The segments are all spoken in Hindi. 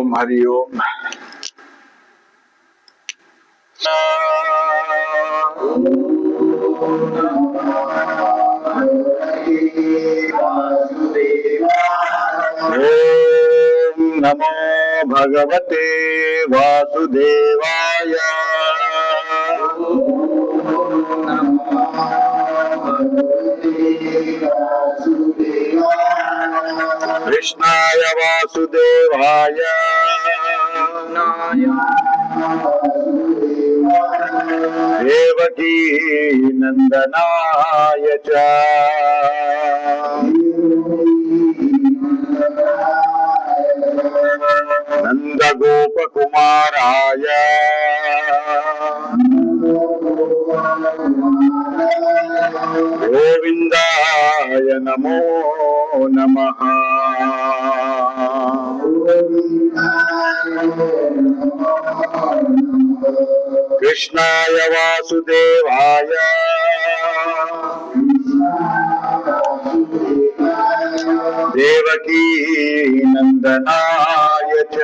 ओम हरि ओम। ओम नमो भगवते वासुदेवाय। कृष्णाय वासुदेवाय देवकी नंदनाय च नंदगोपकुमाराय गोविंदाय नमो नमः। कृष्णाय वासुदेवाय देवकी नंदनाय च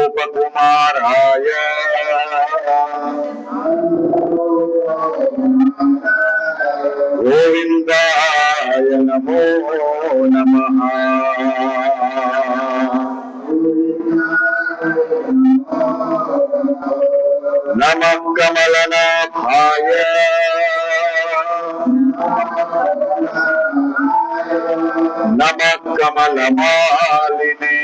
नंदगोपकुमाराय गोविंदाय नमो नमः। नमः कमलनाभाय नमः कमलमालिने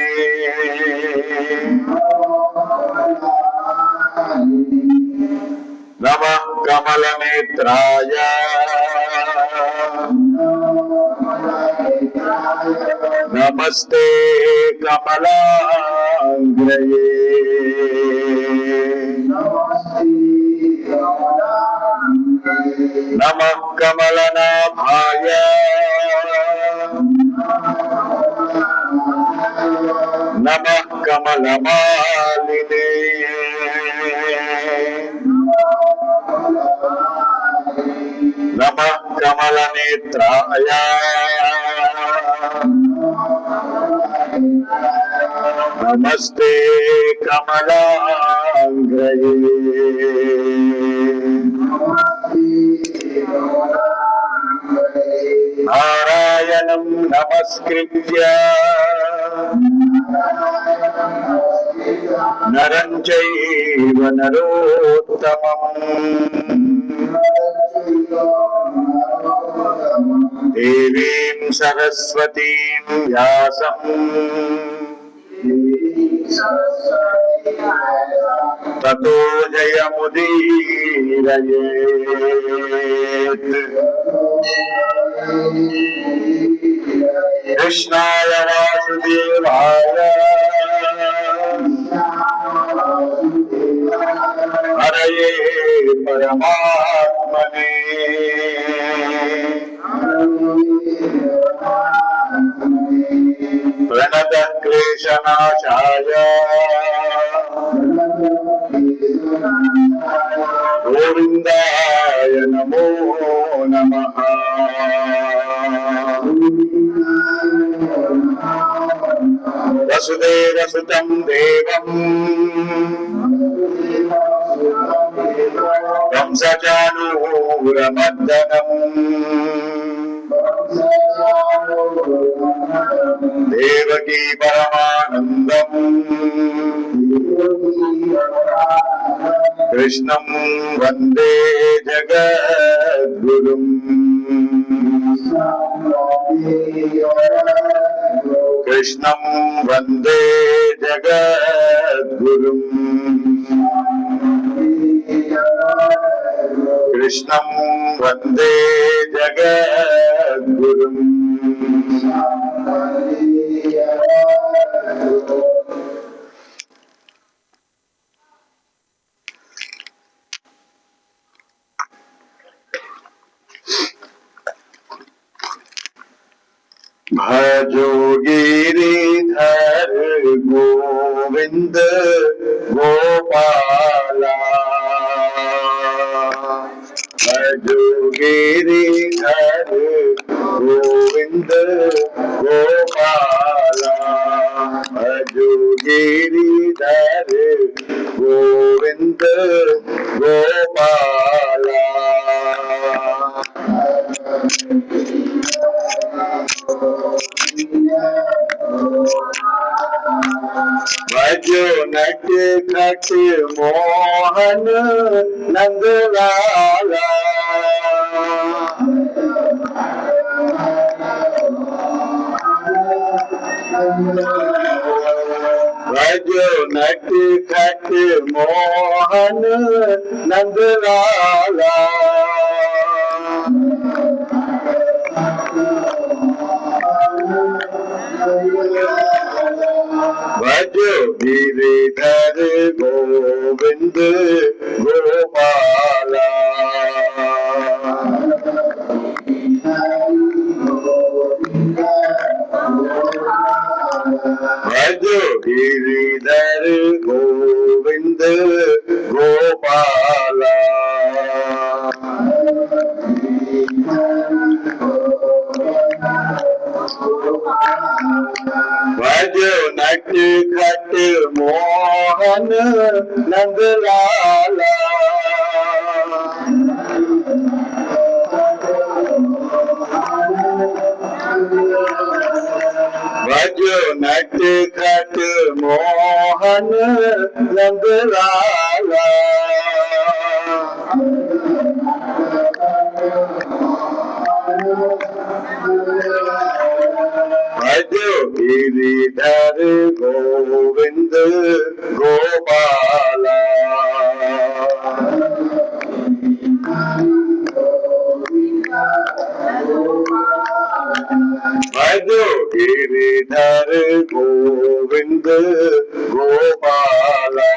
नमः कमलनेत्राय नमस्ते कमलांग्रये। नमः कमलनाभाय नमः कमलमालिने नमः कमलनेत्राय नमस्ते कमलांग्रये। नारायणं नमस्कृत्य नरं चैव नरोत्तमम् देवीं सरस्वतीं व्यासं ततो जयमुदीरयेत्। कृष्णाय वासुदेवाय हरये परमात्मने प्रणतः क्लेशनाशाय गोविंदाय नमो नमः। वसुदेवसुतं देवं कंसचाणूरमर्दनम् देवकी परमानन्दम् कृष्णं वन्दे जगद्गुरुम्। कृष्णं वन्दे जगद्गुरुम्। कृष्णं वन्दे जगद्गुरुम्। भजो गिरिधर गोविंद गोपाला भजो गिरिधर गोविंद गोपाला भजो गिरिधर गोविंद गोपाला भजो नट खट मोहन नंदलाला भजो नट खट मोहन नंदलाला भजो गिरिधर गोविंद गोपाला भजो गिरिधर गोविंद गोपाला भजो नट खट मोहन नंदलाला भजो नट खट मोहन नंदलाला भजो गिरिधर गोविंद गोपाला भजो गिरिधर गोविंद गोपाला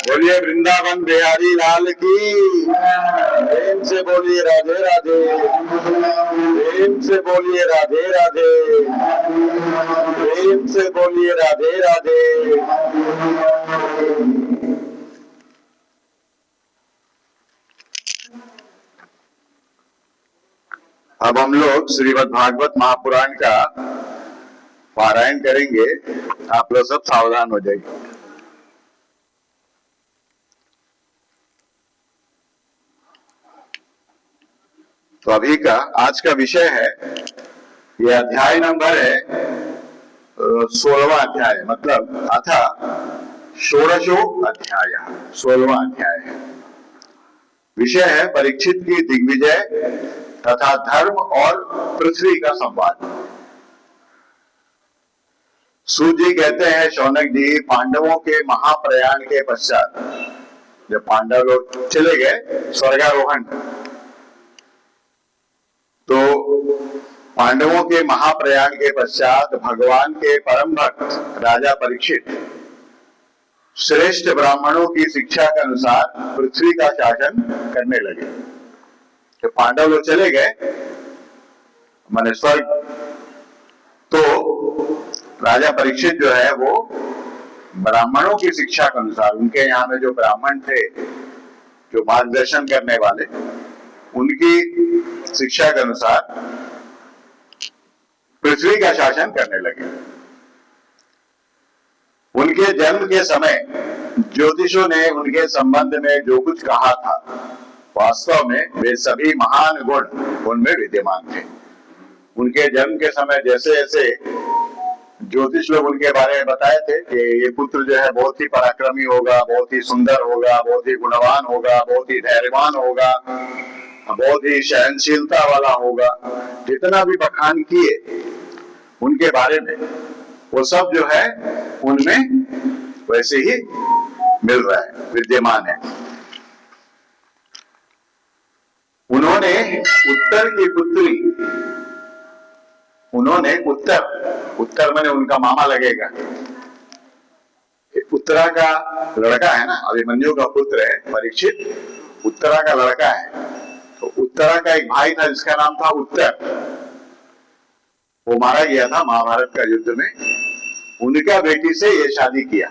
बोलिए वृंदावन बिहारी लाल की प्रेम से बोलिए राधे राधे प्रेम से बोलिए राधे राधे प्रेम से बोलिए राधे राधे अब हम लोग श्रीमद् भागवत महापुराण का पारायण करेंगे। आप लोग सब सावधान हो जाइए। तो अभी का आज का विषय है, ये अध्याय नंबर है 16वां अध्याय, मतलब अथा षोडशो अध्याय, 16वां अध्याय है। विषय है परीक्षित की दिग्विजय तथा धर्म और पृथ्वी का संवाद। सूत जी कहते हैं, शौनक जी, पांडवों के महाप्रयाण के पश्चात जब पांडव लोग चले गए स्वर्गारोहण, तो पांडवों के महाप्रयाण के पश्चात भगवान के परम भक्त राजा परीक्षित श्रेष्ठ ब्राह्मणों की शिक्षा के अनुसार पृथ्वी का शासन करने लगे। तो पांडव लोग चले गए माने स्वर्ग, तो राजा परीक्षित जो है वो ब्राह्मणों की शिक्षा के अनुसार, उनके यहाँ में जो ब्राह्मण थे जो मार्गदर्शन करने वाले, उनकी शिक्षा के अनुसार पृथ्वी का शासन करने लगे। उनके जन्म के समय ज्योतिषों ने उनके संबंध में जो कुछ कहा था, वास्तव में वे सभी महान गुण उनमें विद्यमान थे। उनके जन्म के समय जैसे जैसे ज्योतिष लोग उनके बारे में बताए थे कि ये पुत्र जो है बहुत ही पराक्रमी होगा, बहुत ही सुंदर होगा, बहुत ही गुणवान होगा, बहुत ही धैर्यवान होगा, बहुत ही सहनशीलता वाला होगा, जितना भी बखान किए उनके बारे में, वो सब जो है उनमें वैसे ही मिल रहा है, विद्यमान है। उन्होंने उत्तर की पुत्री, उन्होंने उत्तर मैंने उनका मामा लगेगा, उत्तरा का लड़का है ना, अभिमन्यु का पुत्र है परीक्षित, उत्तरा का लड़का है। तो उत्तरा का एक भाई था जिसका नाम था उत्तर, वो मारा गया था महाभारत का युद्ध में। उनका बेटी से ये शादी किया।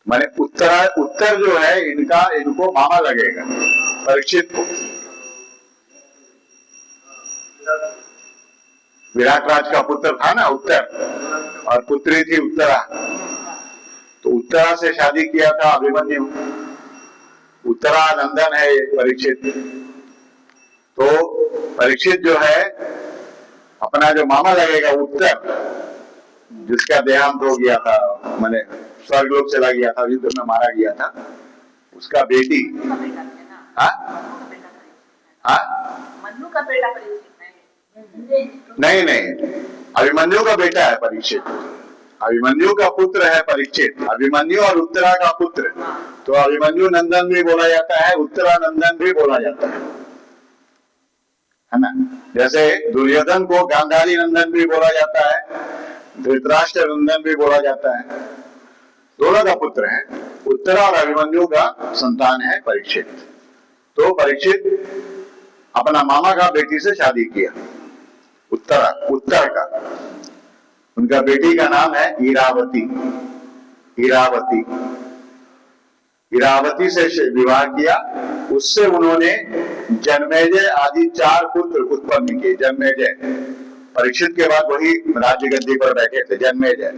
माने उत्तर जो है इनको मामा लगेगा परीक्षित को। विराट राज का पुत्र था ना उत्तर, और पुत्री थी उत्तरा, तो उत्तरा से शादी किया था अभिमन्यु। उत्तरा नंदन है परीक्षित। तो परीक्षित जो है अपना जो मामा लगेगा उत्तर, जिसका देहांत हो गया था, माने स्वर्गलोक चला गया था, युद्ध में मारा गया था, उसका बेटी। मन्नु का बेटा परीक्षित नहीं, अभिमन्यु का बेटा है परीक्षित। अभिमन्यु का पुत्र है परीक्षित, अभिमन्यु और उत्तरा का पुत्र। तो अभिमन्यु नंदन भी बोला जाता है, उत्तरा नंदन भी बोला जाता है ना। जैसे दुर्योधन को गांधारी नंदन भी बोला जाता है, धृतराष्ट्र नंदन भी बोला जाता है। दोनों का पुत्र है, उत्तरा और अभिमन्यु का संतान है परीक्षित। तो परीक्षित अपना मामा का बेटी से शादी किया, उत्तर का। उनका बेटी का नाम है इरावती। इरावती से विवाह किया। उससे उन्होंने जन्मेजय आदि 4 पुत्र उत्पन्न किए। जन्मेजय परीक्षित के बाद वही राज्य गद्दी पर बैठे थे, जन्मेजय।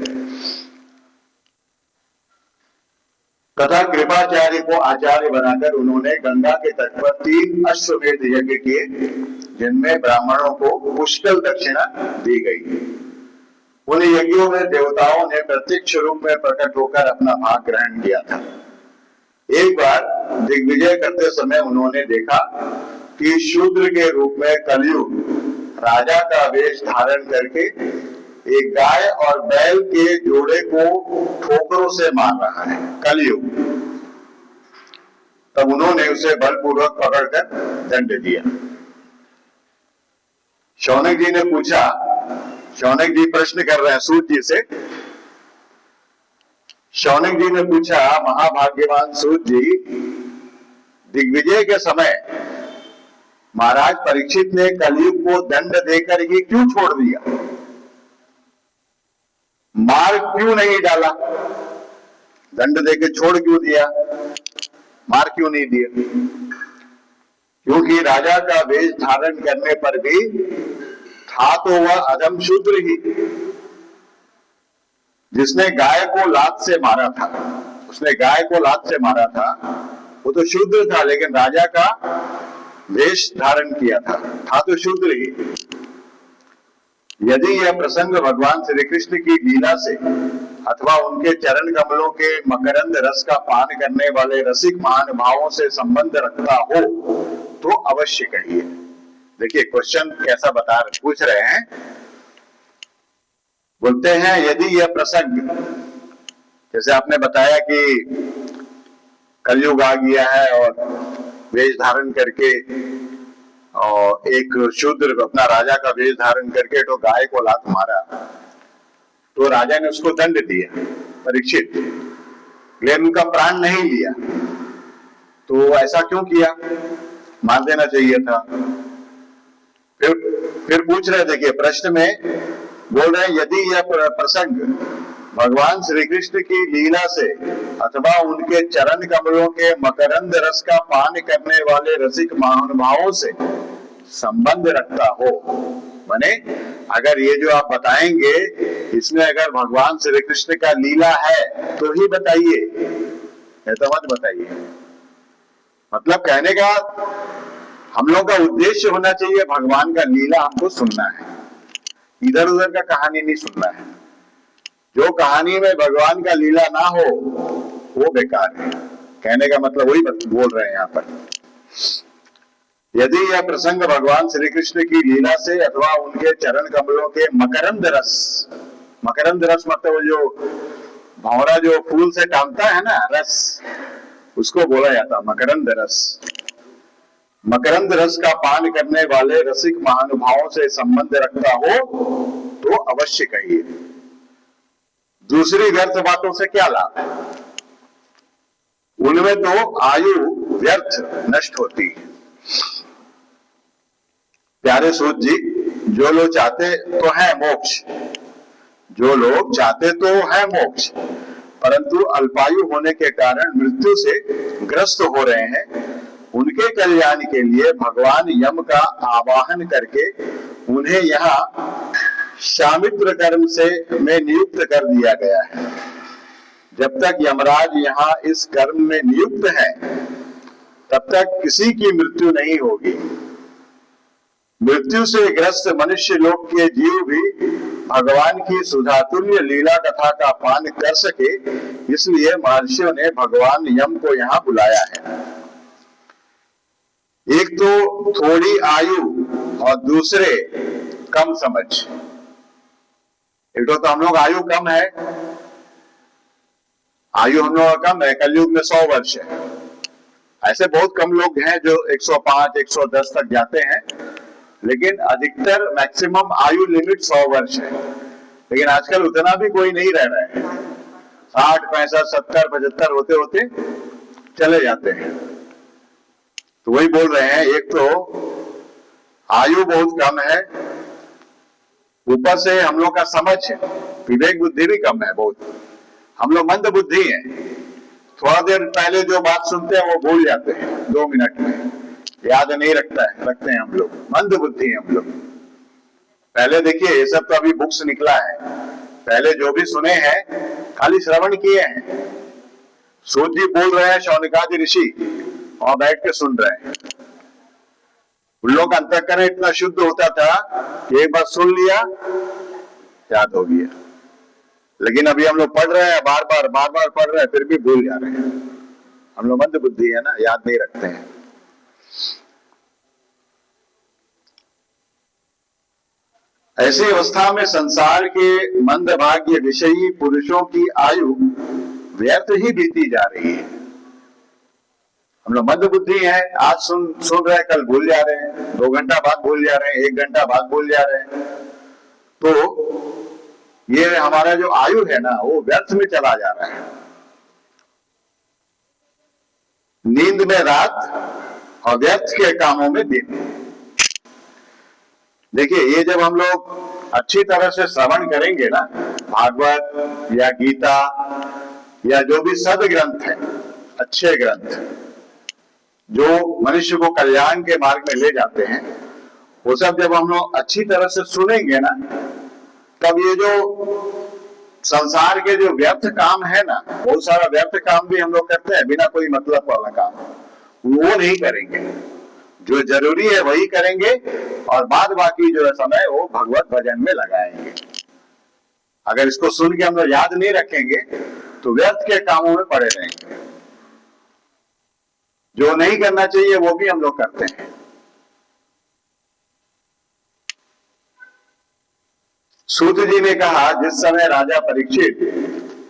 तथा कृपाचार्य को आचार्य बनाकर उन्होंने गंगा के तट पर 3 अश्वमेध यज्ञ किए, जिनमें ब्राह्मणों को पुष्कल दक्षिणा दी गई। उन यज्ञों में देवताओं ने प्रत्यक्ष रूप में प्रकट होकर अपना भाग ग्रहण किया था। एक बार दिग्विजय करते समय उन्होंने देखा कि शूद्र के रूप में कलयुग राजा का वेश धारण करके एक गाय और बैल के जोड़े को ठोकरों से मार रहा है, कलयुग। तब उन्होंने उसे बलपूर्वक पकड़कर दंड दिया। शौनक जी ने पूछा, शौनक जी प्रश्न कर रहे हैं सूत जी से। शौनक जी ने पूछा, महाभाग्यवान सूत जी, दिग्विजय के समय महाराज परीक्षित ने कलयुग को दंड देकर ही क्यों छोड़ दिया? मार क्यों नहीं डाला? दंड देकर छोड़ क्यों दिया? मार क्यों नहीं दिया? क्योंकि राजा का वेश धारण करने पर भी था तो वह अधम शूद्र ही। जिसने गाय को लात से मारा था, उसने गाय को लात से मारा था, वो तो शूद्र था, लेकिन राजा का वेश धारण किया था तो शूद्र ही। यदि यह प्रसंग भगवान श्री कृष्ण की लीला से अथवा उनके चरण कमलों के मकरंद रस का पान करने वाले रसिक महानुभावों से संबंध रखता हो तो अवश्य कहिए। देखिए क्वेश्चन कैसा पूछ रहे हैं। बोलते हैं यदि यह प्रसंग, जैसे आपने बताया कि कलयुग आ गया है और वेश धारण करके और एक शूद्र अपना राजा का वेश धारण करके तो गाय को लात मारा, तो राजा ने उसको दंड दिया परीक्षित, लेकिन उनका प्राण नहीं लिया। तो ऐसा क्यों किया? मार देना चाहिए था। फिर पूछ रहे, देखिए प्रश्न में बोल रहे हैं यदि यह प्रसंग भगवान श्री कृष्ण की लीला से अथवा उनके चरण कमलों के मकरंद रस का पान करने वाले रसिक महानुभावों से संबंध रखता हो, माने अगर ये जो आप बताएंगे इसमें अगर भगवान श्री कृष्ण का लीला है तो ही बताइए, नहीं तो मत बताइए। मतलब कहने का हम लोग का उद्देश्य होना चाहिए भगवान का लीला हमको सुनना है, इधर उधर का कहानी नहीं सुनना है। जो कहानी में भगवान का लीला ना हो वो बेकार है। कहने का मतलब वही बोल रहे हैं यहाँ पर। यदि यह प्रसंग भगवान श्री कृष्ण की लीला से अथवा उनके चरण कमलों के मकरंद रस, मकरंद रस मतलब वो जो भौरा जो फूल से टांगता है ना रस, उसको बोला जाता मकरंद रस। मकरंद रस का पान करने वाले रसिक महानुभावों से संबंध रखता हो तो अवश्य कहिए। दूसरी व्यर्थ बातों से क्या लाभ है? उनमें तो आयु व्यर्थ नष्ट होती है। प्यारे सूत जी, जो लोग चाहते तो है मोक्ष, जो लोग चाहते तो है मोक्ष, परंतु अल्पायु होने के कारण मृत्यु से ग्रस्त हो रहे हैं, उनके कल्याण के लिए भगवान यम का आवाहन करके उन्हें यहाँ शामित्र कर्म से में नियुक्त कर दिया गया है। जब तक यमराज यहाँ इस कर्म में नियुक्त है तब तक किसी की मृत्यु नहीं होगी। मृत्यु से ग्रस्त मनुष्य लोक के जीव भी भगवान की सुधातुल्य लीला कथा का पान कर सके, इसलिए महर्षियों ने भगवान यम को यहाँ बुलाया है। एक तो थोड़ी आयु और दूसरे कम समझ। एक तो हम लोग आयु कम है, आयु हम लोग कम है, कलयुग में 100 वर्ष है। ऐसे बहुत कम लोग हैं जो 105, 110 तक जाते हैं, लेकिन अधिकतर मैक्सिमम आयु लिमिट 100 वर्ष है। लेकिन आजकल उतना भी कोई नहीं रह रहा है, 60, 65, 70, 75 होते होते चले जाते हैं। तो वही बोल रहे हैं, एक तो आयु बहुत कम है, ऊपर से हम लोग का समझ है, विवेक बुद्धि भी कम है बहुत। हम लोग मंद बुद्धि हैं, थोड़ा देर पहले जो बात सुनते हैं वो भूल जाते हैं, 2 मिनट में याद नहीं रखते हैं हम लोग, मंद बुद्धि हैं हम लोग। पहले देखिए, ये सब तो अभी बुक्स निकला है, पहले जो भी सुने हैं खाली श्रवण किए हैं। सूत जी बोल रहे हैं, शौनकादि ऋषि और बैठ के सुन रहे हैं। उन लोग का अंतःकरण इतना शुद्ध होता था कि एक बार सुन लिया याद हो गया। लेकिन अभी हम लोग पढ़ रहे हैं, बार बार पढ़ रहे हैं, फिर भी भूल जा रहे हैं। हम लोग मंद बुद्धि है ना, याद नहीं रखते हैं। ऐसी अवस्था में संसार के मंदभाग्य विषयी पुरुषों की आयु व्यर्थ ही बीती जा रही है। हम लोग मंद बुद्धि है, आज सुन रहे हैं, कल भूल जा रहे हैं, 2 घंटा बाद भूल जा रहे हैं, 1 घंटा बाद भूल जा रहे हैं। तो ये हमारा जो आयु है ना, वो व्यर्थ में चला जा रहा है। नींद में रात और व्यर्थ के कामों में दिन। देखिए, ये जब हम लोग अच्छी तरह से श्रवण करेंगे ना, भागवत या गीता या जो भी सद्ग्रंथ है, अच्छे ग्रंथ जो मनुष्य को कल्याण के मार्ग में ले जाते हैं, वो सब जब हम लोग अच्छी तरह से सुनेंगे ना, तब ये जो संसार के जो व्यर्थ काम है ना, बहुत सारा व्यर्थ काम भी हम लोग करते हैं, बिना कोई मतलब वाला काम, वो नहीं करेंगे। जो जरूरी है वही करेंगे और बाद बाकी जो है समय वो भगवत भजन में लगाएंगे। अगर इसको सुन के हम लोग याद नहीं रखेंगे तो व्यर्थ के कामों में पड़े रहेंगे। जो नहीं करना चाहिए वो भी हम लोग करते हैं। सूत जी ने कहा, जिस समय राजा परीक्षित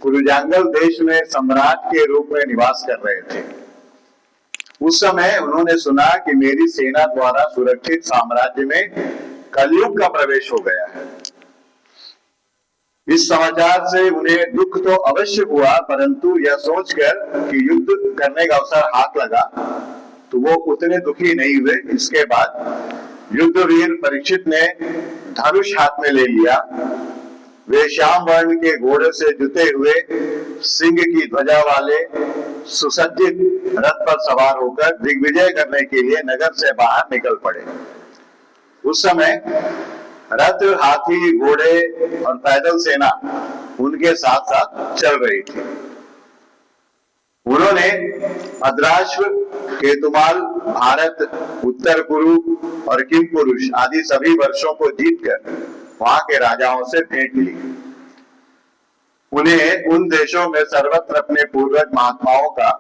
कुरुजांगल देश में सम्राट के रूप में निवास कर रहे थे, उस समय उन्होंने सुना कि मेरी सेना द्वारा सुरक्षित साम्राज्य में कलयुग का प्रवेश हो गया है। इस समाचार से उन्हें दुख तो अवश्य हुआ, परंतु यह सोचकर कि युद्ध करने का अवसर हाथ लगा तो वो उतने दुखी नहीं हुए। इसके बाद युद्धवीर परीक्षित ने धनुष हाथ में ले लिया। वे श्याम वर्ण के घोड़े से जुते हुए सिंह की ध्वजा वाले सुसज्जित रथ पर सवार होकर दिग्विजय करने के लिए नगर से बाहर निकल पड़े। उस समय रथ, हाथी, घोड़े और पैदल सेना उनके साथ साथ चल रही थी। उन्होंने भद्राश्व, केतुमाल, भारत, उत्तर कुरु और किमपुरुष आदि सभी वर्षों को जीतकर वहां के राजाओं से भेंट ली। उन्हें उन देशों में सर्वत्र अपने पूर्वज महात्माओं का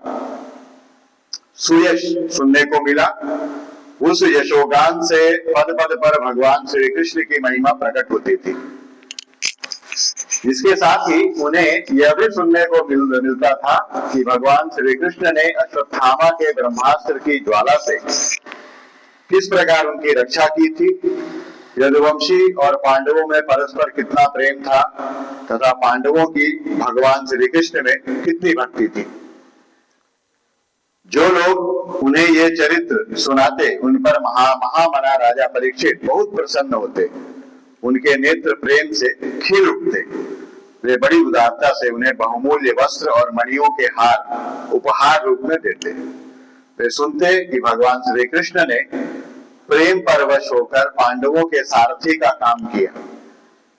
सुयश सुनने को मिला। उस यशोगान से पद पद पर भगवान श्री कृष्ण की महिमा प्रकट होती थी। इसके साथ ही उन्हें यह भी सुनने को मिलता था कि भगवान श्री कृष्ण ने अश्वत्थामा के ब्रह्मास्त्र की ज्वाला से किस प्रकार उनकी रक्षा की थी, यदुवंशी और पांडवों में परस्पर कितना प्रेम था तथा पांडवों की भगवान श्री कृष्ण में कितनी भक्ति थी। जो लोग उन्हें ये चरित्र सुनाते उन पर महामना राजा परीक्षित बहुत प्रसन्न होते, उनके नेत्र प्रेम से खिल उठते। वे बड़ी उदारता से उन्हें बहुमूल्य वस्त्र और मणियों के हार उपहार रूप में देते। वे सुनते कि भगवान श्री कृष्ण ने प्रेम परवश होकर पांडवों के सारथी का काम किया।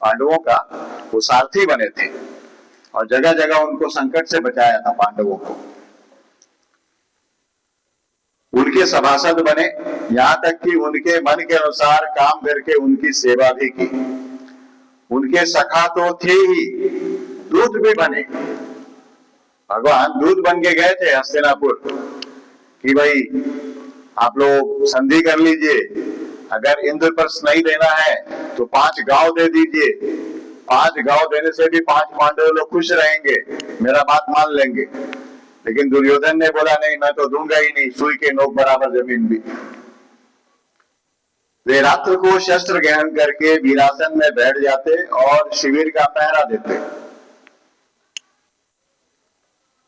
पांडवों का वो सारथी बने थे और जगह जगह उनको संकट से बचाया था पांडवों को। उनके सभासद बने, यहां तक कि उनके मन के अनुसार काम करके उनकी सेवा भी की। उनके सखा तो थे ही, दूत भी बने। भगवान दूत बन के गए थे हस्तिनापुर कि भाई आप लोग संधि कर लीजिए, अगर इंद्रप्रस्थ नहीं देना है तो 5 गांव दे दीजिए। 5 गांव देने से भी 5 पांडव लोग खुश रहेंगे, मेरा बात मान लेंगे। लेकिन दुर्योधन ने बोला नहीं, मैं तो दूंगा ही नहीं, सुई के नोक बराबर जमीन भी। वे रात्र को शस्त्र ग्रहण करके वीरासन में बैठ जाते और शिविर का पहरा देते।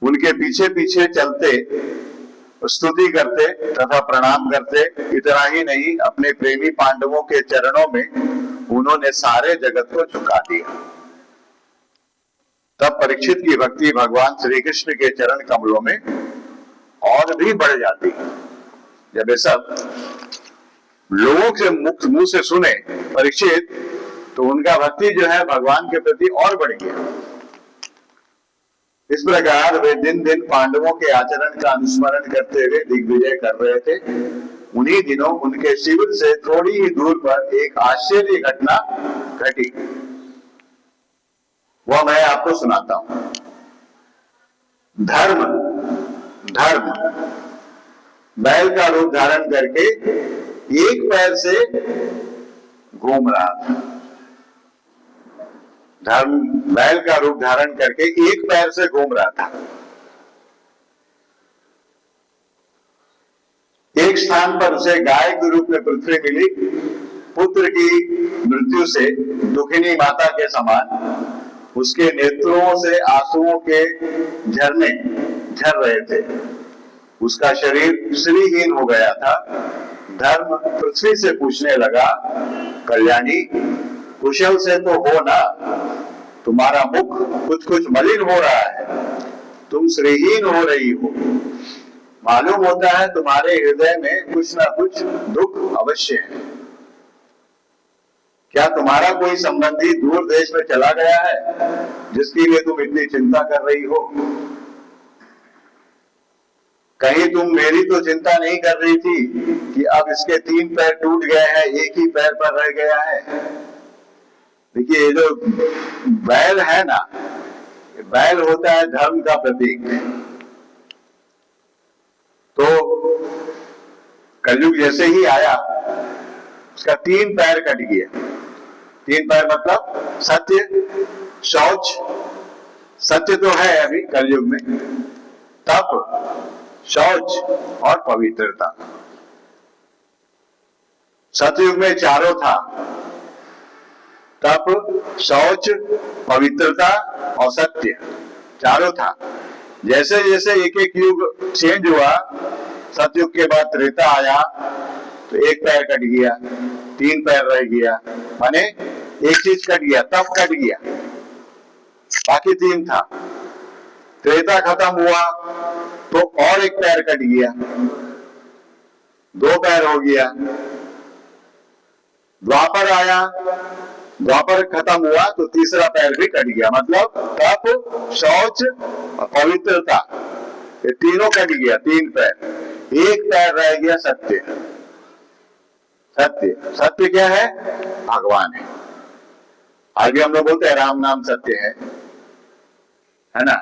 उनके पीछे पीछे चलते, स्तुति करते तथा प्रणाम करते। इतना ही नहीं, अपने प्रेमी पांडवों के चरणों में उन्होंने सारे जगत को झुका दिया। तब परीक्षित की भक्ति भगवान श्री कृष्ण के चरण कमलों में और भी बढ़ जाती। जब ये सब लोगों के मुंह से सुने परीक्षित, तो उनका भक्ति जो है भगवान के प्रति और बढ़ गया। इस प्रकार वे दिन दिन पांडवों के आचरण का अनुस्मरण करते हुए दिग्विजय कर रहे थे। उन्हीं दिनों उनके शिविर से थोड़ी ही दूर पर एक आश्चर्य घटना घटी, वह मैं आपको सुनाता हूं। धर्म बैल का रूप धारण करके एक पैर से घूम रहा था। धर्म बैल का रूप धारण करके एक पैर से घूम रहा था। एक स्थान पर उसे गाय के रूप में पृथ्वी मिली। पुत्र की मृत्यु से दुखिनी माता के समान उसके नेत्रों से आंसुओं के झरने झर रहे थे। उसका शरीर श्रीहीन हो गया था। धर्म पृथ्वी से पूछने लगा, कल्याणी कुशल से तो हो ना, तुम्हारा मुख कुछ कुछ मलिन हो रहा है, तुम श्रीहीन हो रही हो। मालूम होता है तुम्हारे हृदय में कुछ ना कुछ दुख अवश्य है। क्या तुम्हारा कोई संबंधी दूर देश में चला गया है जिसके लिए तुम इतनी चिंता कर रही हो? कहीं तुम मेरी तो चिंता नहीं कर रही थी कि अब इसके 3 पैर टूट गए हैं, एक ही पैर पर रह गया है। देखिए, ये जो बैल है ना, बैल होता है धर्म का प्रतीक। तो कलयुग जैसे ही आया, उसका 3 पैर कट गया। 3 पैर मतलब सत्य, शौच, सत्य तो है अभी कलयुग में, तप, शौच और पवित्रता। सतयुग में चारों था, तप, शौच, पवित्रता और सत्य, चारों था। जैसे जैसे एक एक युग चेंज हुआ, सतयुग के बाद त्रेता आया तो 1 पैर कट गया, 3 पैर रह गया, माने एक चीज कट गया, तप कट गया, बाकी 3 था। त्रेता खत्म हुआ तो और 1 पैर कट गया, 2 पैर हो गया। द्वापर आया, द्वापर खत्म हुआ तो 3रा पैर भी कट गया, मतलब तप, शौच और पवित्रता, ये तीनों कट गया, 3 पैर। 1 पैर रह गया सत्य। सत्य, सत्य क्या है? भगवान है। आज भी हम लोग बोलते हैं राम नाम सत्य है ना?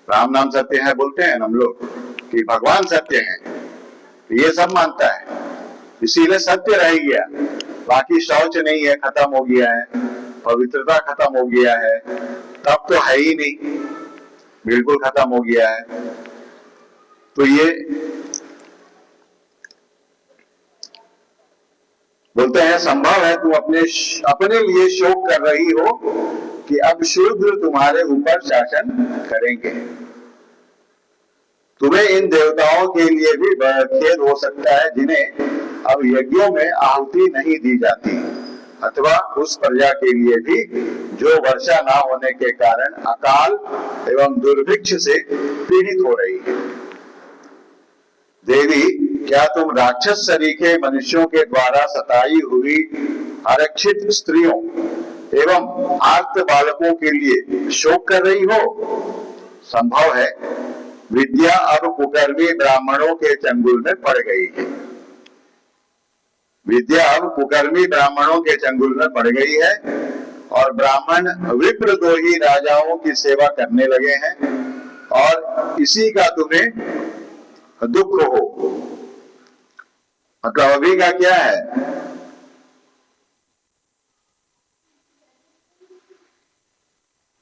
राम नाम सत्य है बोलते हैं हम लोग कि भगवान सत्य है, ये सब मानता है, इसीलिए सत्य रह गया। बाकी शौच नहीं है, खत्म हो गया है, पवित्रता खत्म हो गया है, तब तो है ही नहीं, बिल्कुल खत्म हो गया है। तो ये बोलते हैं संभव है तुम अपने लिए शोक कर रही हो कि अब शूद्र तुम्हारे ऊपर शासन करेंगे। तुम्हें इन देवताओं के लिए भी खेद हो सकता है जिन्हें अब यज्ञों में आहुति नहीं दी जाती। अथवा उस प्रजा के लिए भी जो वर्षा ना होने के कारण अकाल एवं दुर्भिक्ष से पीड़ित हो रही है। देवी, क्या तुम राक्षस सरीखे मनुष्यों के द्वारा सताई हुई आरक्षित स्त्रियों एवं आर्त बालकों के लिए शोक कर रही हो? संभव है विद्या अब कुकर्मी ब्राह्मणों के चंगुल में पड़ गई है। विद्या अब कुकर्मी ब्राह्मणों के चंगुल में पड़ गई है और ब्राह्मण विप्रद्रोही राजाओं की सेवा करने लगे हैं और इसी का तुम्हें दुख हो। मतलब अभी का क्या है,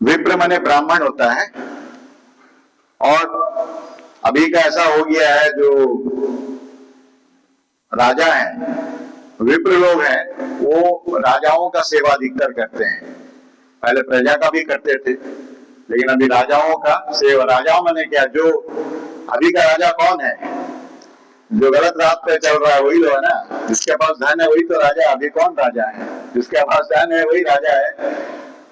विप्र माने ब्राह्मण होता है और अभी का ऐसा हो गया है जो राजा हैं, विप्र लोग हैं, वो राजाओं का सेवा अधिकतर करते हैं। पहले प्रजा का भी करते थे, लेकिन अभी राजाओं का सेवा। राजाओं माने क्या, जो अभी का राजा कौन है? जो गलत रात पे चल रहा है वही लोग है ना। जिसके पास धन है वही तो राजा। अभी कौन राजा है? जिसके पास धन है वही राजा है।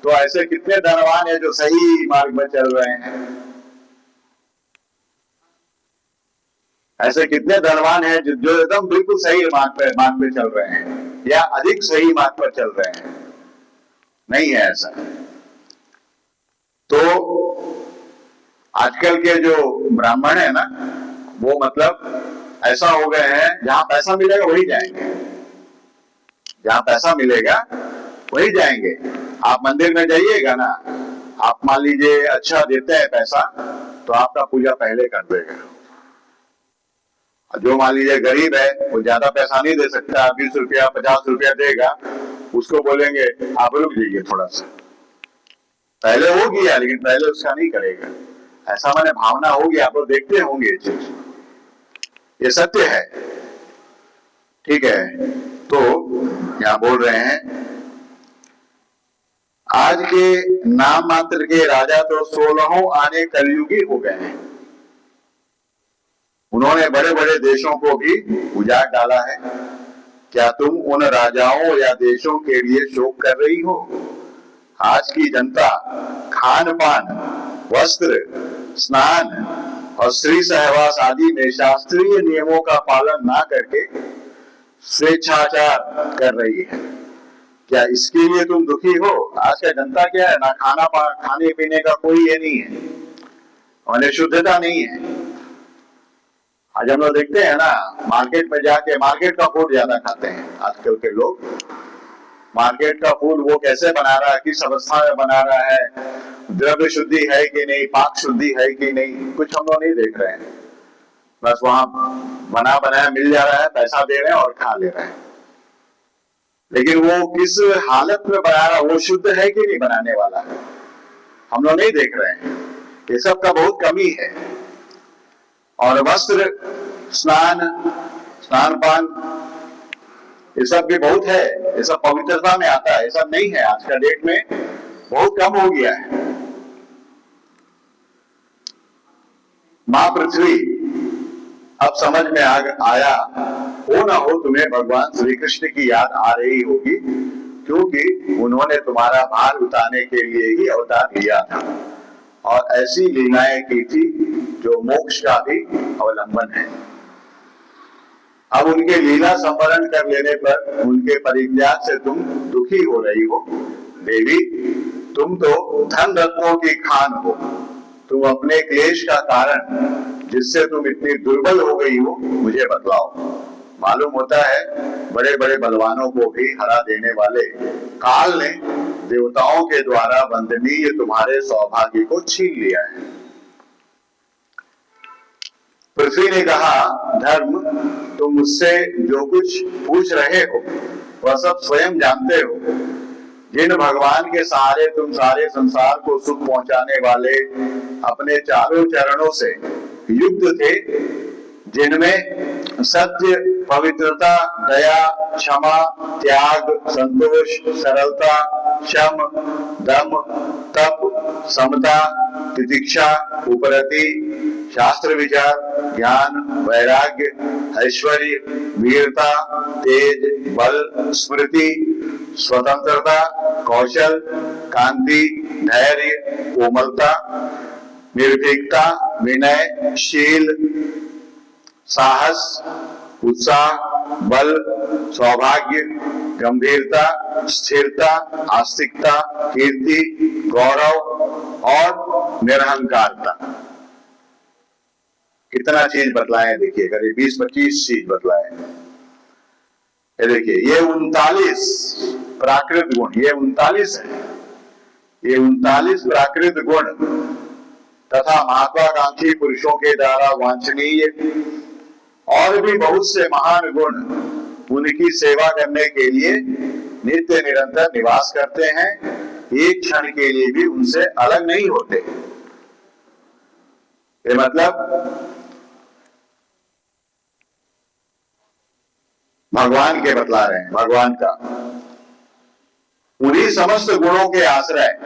तो ऐसे कितने धनवान है जो सही मार्ग में चल रहे हैं? ऐसे कितने धनवान हैं जो एकदम बिल्कुल सही मार्ग पे चल रहे हैं या अधिक सही मार्ग पर चल रहे हैं? नहीं है ऐसा। तो आजकल के जो ब्राह्मण है ना, वो मतलब ऐसा हो गए हैं, जहां पैसा मिलेगा वही जाएंगे, जहां पैसा मिलेगा वही जाएंगे। आप मंदिर में जाइएगा ना, आप मान लीजिए अच्छा देते हैं पैसा तो आपका पूजा पहले कर देगा। जो मान लीजिए गरीब है, वो ज्यादा पैसा नहीं दे सकता, 20 रुपया 50 रुपया देगा, उसको बोलेंगे आप रुक जाइए थोड़ा सा। पहले हो गया लेकिन पहले उसका नहीं करेगा। ऐसा मैंने भावना होगी, आप लोग देखते होंगे ये चीज, ये सत्य है। ठीक है, तो यहां बोल रहे हैं आज के नाम मात्र के राजा तो 16 आने कलयुगी हो गए हैं। उन्होंने बड़े बड़े देशों को भी उजाड़ डाला है। क्या तुम उन राजाओं या देशों के लिए शोक कर रही हो? आज की जनता खान पान, वस्त्र, स्नान और स्त्री सहवास आदि में शास्त्रीय नियमों का पालन ना करके स्वेच्छाचार कर रही है। क्या इसके लिए तुम दुखी हो? आज का जनता क्या है ना, खाने पीने का कोई ये नहीं है और शुद्धता नहीं है। आज हम लोग देखते हैं ना, मार्केट में जाके मार्केट का फूड ज्यादा खाते हैं आजकल के लोग। मार्केट का फूड वो कैसे बना रहा है, किस अवस्था में बना रहा है, द्रव्य शुद्धि है कि नहीं, पाक शुद्धि है कि नहीं, कुछ हम लोग नहीं देख रहे हैं। बस वहां बना बनाया मिल जा रहा है, पैसा दे रहे हैं और खा ले रहे हैं। लेकिन वो किस हालत में बना रहा है, वो शुद्ध है कि नहीं बनाने वाला है, हम लोग नहीं देख रहे हैं। ये सब का बहुत कमी है। और वस्त्र, स्नान पान, ये सब भी बहुत है, ये सब पवित्रता में आता है। ये सब नहीं है, आज का डेट में बहुत कम हो गया है। मां पृथ्वी, अब समझ में आया हो ना हो तुम्हें भगवान श्री कृष्ण की याद आ रही होगी, क्योंकि उन्होंने तुम्हारा भार उतारने के लिए ही अवतार लिया था और ऐसी लीलाएं की थी जो मोक्ष का भी अवलंबन है। अब उनके लीला संवरण कर लेने पर उनके परित्याग से तुम दुखी हो रही हो। देवी, तुम तो धन रत्नों की खान हो, तुम अपने क्लेश का कारण जिससे तुम इतनी दुर्बल हो गई हो मुझे बतलाओ। मालूम होता है बड़े बड़े बलवानों को भी हरा देने वाले काल ने देवताओं के द्वारा वंदनीय तुम्हारे सौभाग्य को छीन लिया है। पृथ्वी ने कहा, धर्म, तुम मुझसे जो कुछ पूछ रहे हो वह सब स्वयं जानते हो। जिन भगवान के सहारे तुम सारे संसार को सुख पहुंचाने वाले अपने चारों चरणों से युक्त थे, जिनमें सत्य, पवित्रता, दया, क्षमा, त्याग, संतोष, सरलता, क्षम, दम, तप, समता, तितिक्षा, उपरति, शास्त्र विचार, ज्ञान, वैराग्य, ऐश्वर्य, वीरता, तेज, बल, स्मृति, स्वतंत्रता, कौशल, कांति, धैर्य, कोमलता, निर्भीकता, विनय, शील, साहस, उत्साह, बल, सौभाग्य, गंभीरता, स्थिरता, आस्तिकता, कीर्ति, गौरव और निरहंकारता। कितना चीज बतलाए देखिए, करीब 20-25 चीज बतलाए। ये देखिए, ये 39 प्राकृत गुण, ये 39 है, ये 39 प्राकृत गुण तथा महत्वाकांक्षी पुरुषों के द्वारा वांछनीय और भी बहुत से महान गुण उनकी सेवा करने के लिए नित्य निरंतर निवास करते हैं, एक क्षण के लिए भी उनसे अलग नहीं होते। ये मतलब भगवान के बतला रहे हैं, भगवान का उन्हीं समस्त गुणों के आश्रय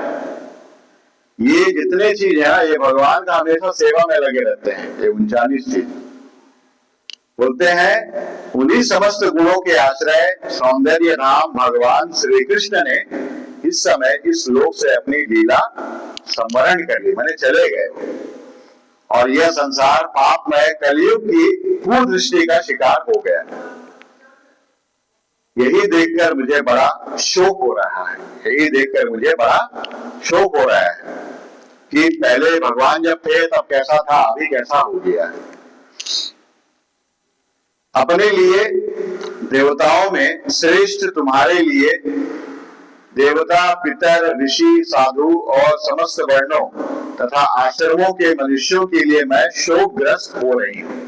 ये जितने चीज है, ये भगवान का हमेशा सेवा में लगे रहते हैं। ये 39 चीज बोलते हैं, उन्हीं समस्त गुणों के आश्रय सौंदर्य धाम भगवान श्री कृष्ण ने इस समय इस लोक से अपनी लीला संवरण कर ली, माने चले गए, और यह संसार पापमय कलयुग की पूर्ण दृष्टि का शिकार हो गया। यही देखकर मुझे बड़ा शोक हो रहा है, यही देखकर मुझे बड़ा शोक हो रहा है कि पहले भगवान जब थे तब कैसा था, अभी कैसा हो गया है। अपने लिए देवताओं में श्रेष्ठ तुम्हारे लिए देवता, पितर, ऋषि, साधु और समस्त वर्णों तथा आश्रमों के मनुष्यों के लिए मैं शोकग्रस्त हो रही हूं।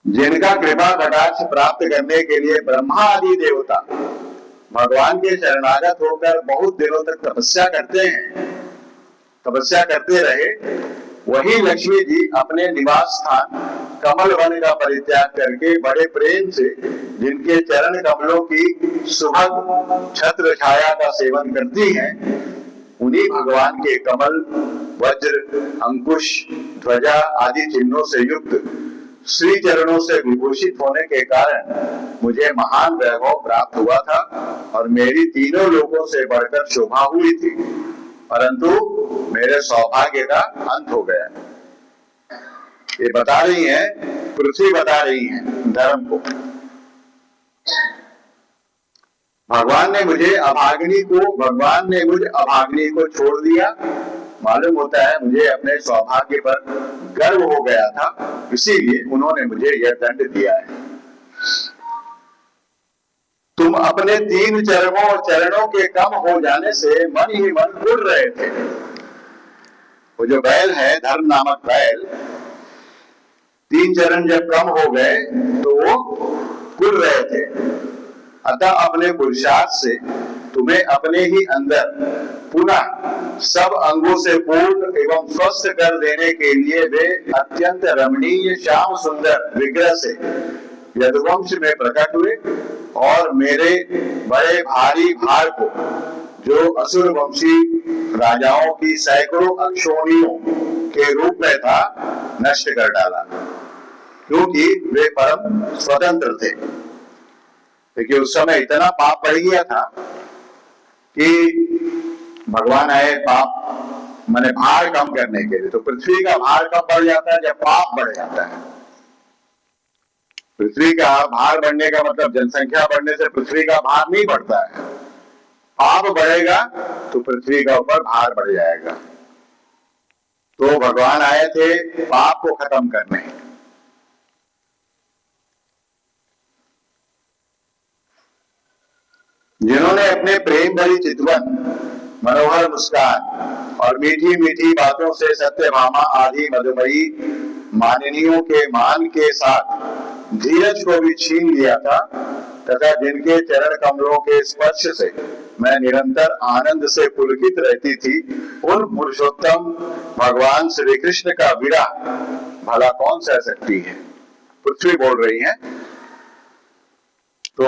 जिनका कृपा कटाक्ष प्राप्त करने के लिए ब्रह्मा आदि देवता भगवान के शरणागत होकर बहुत दिनों तक तपस्या करते हैं, तपस्या करते रहे, वही लक्ष्मी जी अपने निवास स्थान कमल वन का परित्याग करके बड़े प्रेम से जिनके चरण कमलों की सुभग छत्र छाया का सेवन करती हैं, उन्हीं भगवान के कमल, वज्र, अंकुश, ध्वजा आदि चिन्हों से युक्त श्री चरणों से विभूषित होने के कारण मुझे महान वैभव प्राप्त हुआ था और मेरी तीनों लोकों से बढ़कर शोभा हुई थी, परंतु मेरे सौभाग्य का अंत हो गया। ये बता रही है, पृथ्वी बता रही है धर्म को। भगवान ने मुझ अभाग्नि को छोड़ दिया। मालूम होता है मुझे अपने सौभाग्य पर गर्व हो गया था, इसीलिए उन्होंने मुझे यह दंड दिया है। तुम अपने 3 चरणों के कम हो जाने से मन ही मन कुढ़ रहे थे। वो जो बैल है, धर्म नामक बैल, 3 चरण जब कम हो गए तो वो कुढ़ रहे थे। अतः अपने पुरुषार्थ से तुम्हें अपने ही अंदर पुनः सब अंगों से पूर्ण एवं स्वस्थ कर देने के लिए वे अत्यंत रमणीय श्याम सुंदर विग्रह से यदुवंश में प्रकट हुए और मेरे बड़े भारी भार को, जो असुर वंशी राजाओं की सैकड़ों अक्षोणियों के रूप में था, नष्ट कर डाला, क्योंकि वे परम स्वतंत्र थे। देखिए उस समय इतना पाप बढ़ गया था कि भगवान आए पाप माने भार कम करने के लिए। तो पृथ्वी का भार कब बढ़ जाता है? जब पाप बढ़ जाता है। पृथ्वी का भार बढ़ने का मतलब जनसंख्या बढ़ने से पृथ्वी का भार नहीं बढ़ता है। पाप बढ़ेगा तो पृथ्वी का ऊपर भार बढ़ जाएगा। तो भगवान आए थे पाप को खत्म करने। जिन्होंने अपने प्रेम भरी चितवन, मनोहर मुस्कान और मीठी मीठी बातों से सत्यभामा आदि मधुमयी माननियों के मान के साथ धीरज को भी छीन लिया था, तथा जिनके चरण कमलों के स्पर्श से मैं निरंतर आनंद से पुलकित रहती थी, उन पुरुषोत्तम भगवान श्री कृष्ण का विरह भला कौन सह सकती है? पृथ्वी बोल रही है। तो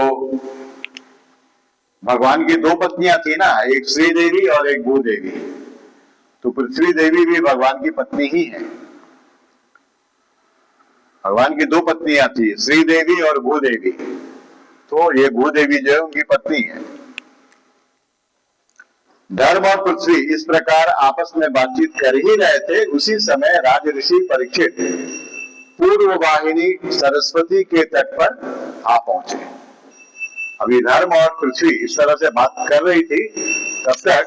भगवान की 2 पत्नियां थी ना, एक श्री देवी और एक भूदेवी। तो पृथ्वी देवी भी भगवान की पत्नी ही है। भगवान की दो पत्नियां थी, श्रीदेवी और भूदेवी। तो ये भूदेवी जो है उनकी पत्नी है। धर्म और पृथ्वी इस प्रकार आपस में बातचीत कर ही रहे थे, उसी समय राजऋषि परीक्षित पूर्व वाहिनी सरस्वती के तट पर आ पहुंचे। अभी धर्म और पृथ्वी इस तरह से बात कर रही थी, तब तक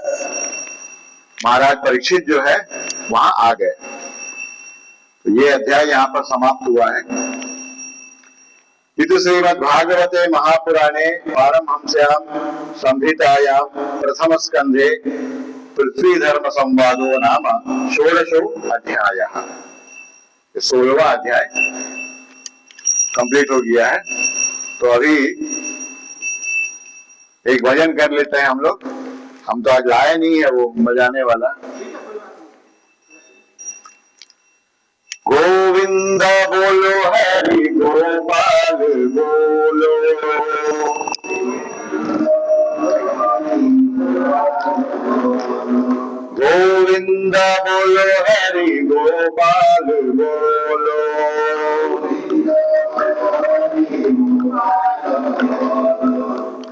महाराज परीक्षित जो है वहां आ गए। तो ये अध्याय यहां पर समाप्त हुआ है। इति श्रीमद्भागवते महापुराणे पारमहंस्याम संहितायां प्रथम स्कंधे पृथ्वी धर्म संवादो नाम षोडशो अध्यायः। 16वां अध्याय कंप्लीट हो गया है। तो अभी एक भजन कर लेते हैं हम लोग। हम तो आज लाए नहीं है वो बजाने वाला। गोविंद बोलो हरि गोपाल बोलो, गोविंद बोलो हरि गोपाल बोलो,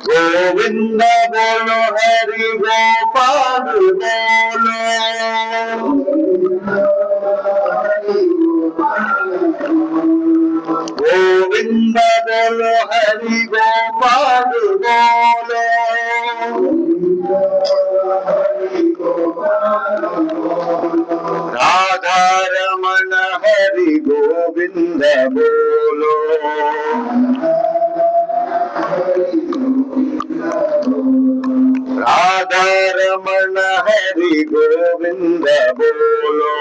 गोविंद बोलो हरि गोपाल बोलो, गोविंद बोलो हरि गोपाल बोलो, राधा रमण हरि गोविंद बोलो, राधा रमण हरि गोविंद बोलो,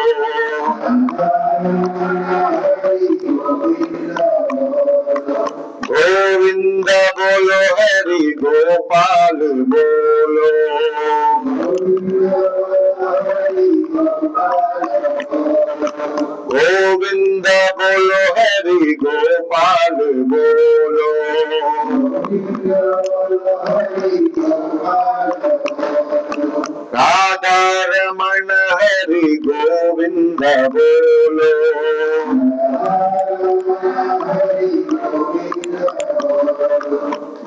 गोविंद बोलो हरि गोपाल बोलो, गोविंद बोलो हरि गोपाल बोलो, राधा रमण हरि गोविंद बोलो,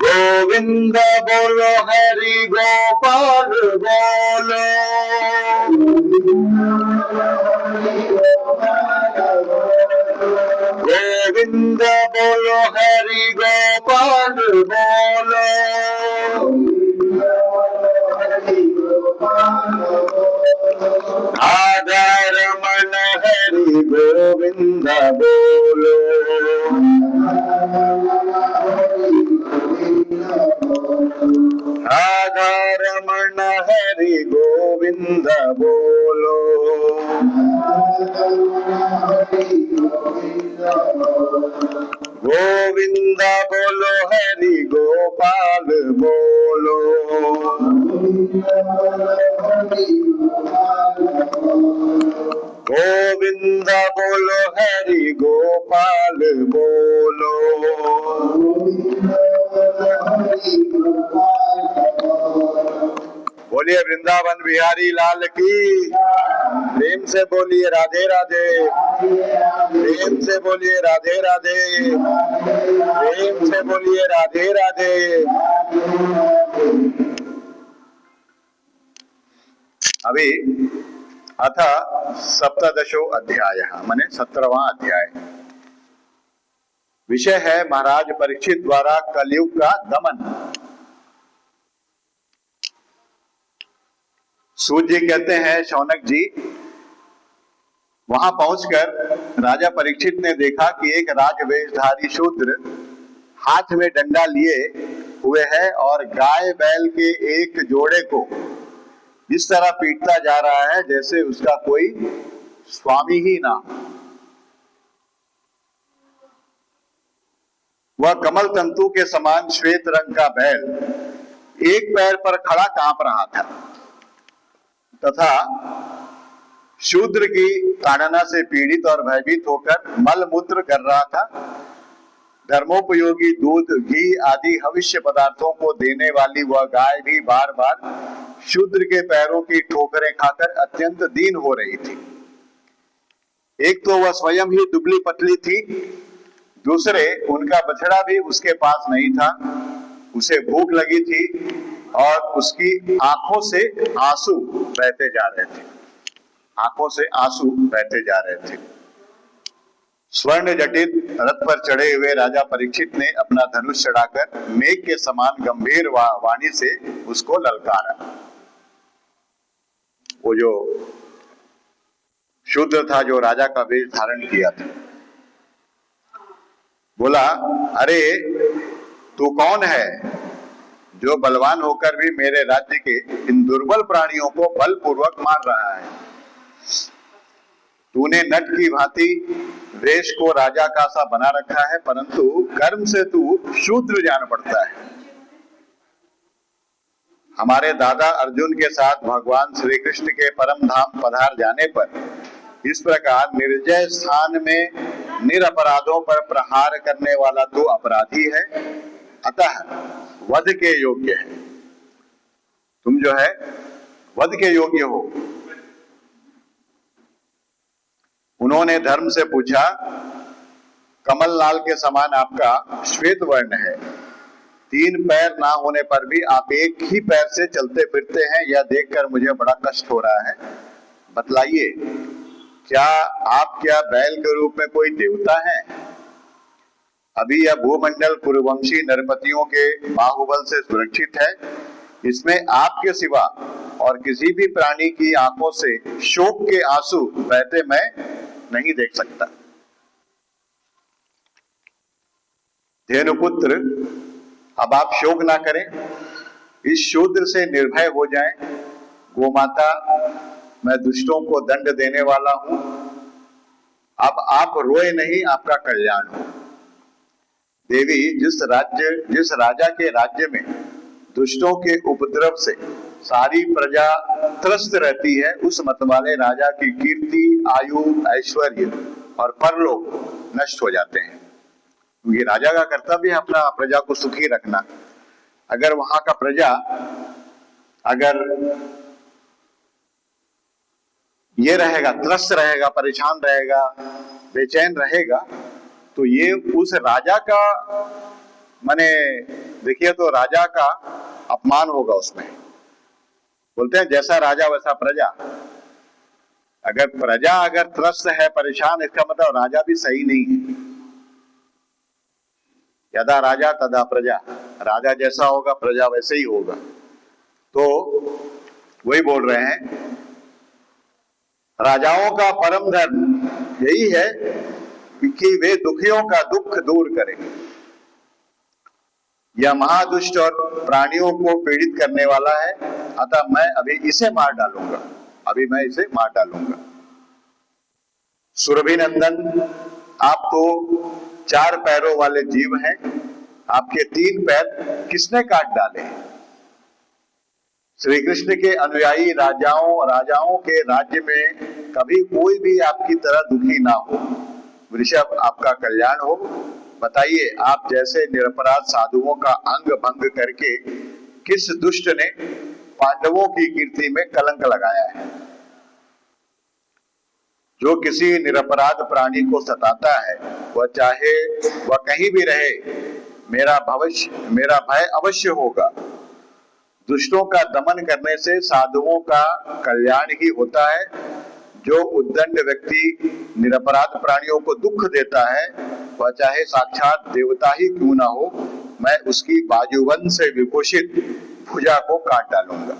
गोविंद बोलो हरि गोपाल बोलो, गोविंद बोलो हरि गोपाल बोलो, राधा रमण हरि गोविंद बोलो, राधा रमण हरि गोविंद बोलो, गोविंद बोलो हरि गोपाल बोलो, गोविंद बोलो हरि गोपाल बोलो, बोलिए वृंदावन बिहारी लाल की। प्रेम से बोलिए राधे राधे, प्रेम से बोलिए राधे राधे, प्रेम से बोलिए राधे राधे। अभी अथ सप्तदशो अध्याय, माने 17वां अध्याय। विषय है महाराज परीक्षित द्वारा कलयुग का दमन। सूत जी कहते हैं शौनक जी वहां पहुंचकर राजा परीक्षित ने देखा कि एक राजवेशधारी शूद्र हाथ में डंडा लिए हुए है और गाय बैल के एक जोड़े को इस तरह पीटता जा रहा है जैसे उसका कोई स्वामी ही ना। वह कमल तंतु के समान श्वेत रंग का बैल एक पैर पर खड़ा कांप रहा था तथा शूद्र की ताड़ना से पीड़ित और भयभीत होकर मल मूत्र कर रहा था। धर्मोपयोगी दूध, घी आदि हविष्य पदार्थों को देने वाली वह गाय भी बार बार शूद्र के पैरों की ठोकरें खाकर अत्यंत दीन हो रही थी। एक तो वह स्वयं ही दुबली पतली थी दूसरे, उनका बछड़ा भी उसके पास नहीं था, उसे भूख लगी थी और उसकी आंखों से आंसू बहते जा रहे थे, आंखों से आंसू बहते जा रहे थे। स्वर्ण जटित रथ पर चढ़े हुए राजा परीक्षित ने अपना धनुष चढ़ाकर मेघ के समान गंभीर वाणी से उसको ललकारा। वो जो शूद्र था, जो राजा का वेश धारण किया था, बोला, अरे तू कौन है जो बलवान होकर भी मेरे राज्य के इन दुर्बल प्राणियों को बलपूर्वक मार रहा है? तूने नट की भांति वेश को राजा का सा बना रखा है, परंतु कर्म से तू शूद्र जान पड़ता है। हमारे दादा अर्जुन के साथ भगवान श्री कृष्ण के परम धाम पधार जाने पर इस प्रकार निर्जय स्थान में निरपराधों पर प्रहार करने वाला तू अपराधी है, अतः वध के योग्य है। तुम जो है वध के योग्य हो। उन्होंने धर्म से पूछा, कमल लाल के समान आपका श्वेत वर्ण है, 3 पैर ना होने पर भी आप एक ही पैर से चलते फिरते हैं, यह देखकर मुझे बड़ा कष्ट हो रहा है। बतलाइए, क्या बैल के रूप में कोई देवता है? अभी यह भूमंडल पूर्ववंशी नरपतियों के बाहुबल से सुरक्षित है, इसमें आपके सिवा और किसी भी प्राणी की आंखों से शोक के आंसू बहते मैं नहीं देख सकता। धेनुपुत्र, अब आप शोक ना करें, इस शूद्र से निर्भय हो जाएं। गोमाता, मैं दुष्टों को दंड देने वाला हूं, अब आप रोए नहीं, आपका कल्याण हो। देवी, जिस राजा के राज्य में दुष्टों के उपद्रव से सारी प्रजा त्रस्त रहती है, उस मतवाले राजा की कीर्ति, आयु, ऐश्वर्य और परलोक नष्ट हो जाते हैं। क्योंकि राजा का कर्तव्य है अपना प्रजा को सुखी रखना। अगर वहां का प्रजा अगर ये रहेगा, त्रस्त रहेगा, परेशान रहेगा, बेचैन रहेगा, तो ये उस राजा का, माने देखिए, तो राजा का अपमान होगा उसमें। बोलते हैं जैसा राजा वैसा प्रजा। अगर प्रजा अगर त्रस्त है, परेशान, इसका मतलब राजा भी सही नहीं है। यदा राजा तदा प्रजा, राजा जैसा होगा प्रजा वैसे ही होगा। तो वही बोल रहे हैं, राजाओं का परम धर्म यही है कि वे दुखियों का दुख दूर करें। यह महादुष्ट और प्राणियों को पीड़ित करने वाला है, अतः मैं अभी इसे मार डालूंगा, अभी मैं इसे मार डालूंगा। सुरभि नंदन, आप तो 4 पैरों वाले जीव हैं, आपके 3 पैर किसने काट डाले? श्री कृष्ण के अनुयायी राजाओं के राज्य में कभी कोई भी आपकी तरह दुखी ना हो। वृषभ, आपका कल्याण हो। बताइए, आप जैसे निरपराध साधुओं का अंग भंग करके किस दुष्ट ने पांडवों की कीर्ति में कलंक लगाया है? जो किसी निरपराध प्राणी को सताता है, वह चाहे वह कहीं भी रहे, मेरा भय अवश्य होगा। दुष्टों का दमन करने से साधुओं का कल्याण ही होता है। जो उद्दंड व्यक्ति निरपराध प्राणियों को दुख देता है, वह चाहे साक्षात देवता ही क्यों ना हो, मैं उसकी बाजूबंद से विभूषित भुजा को काट डालूंगा।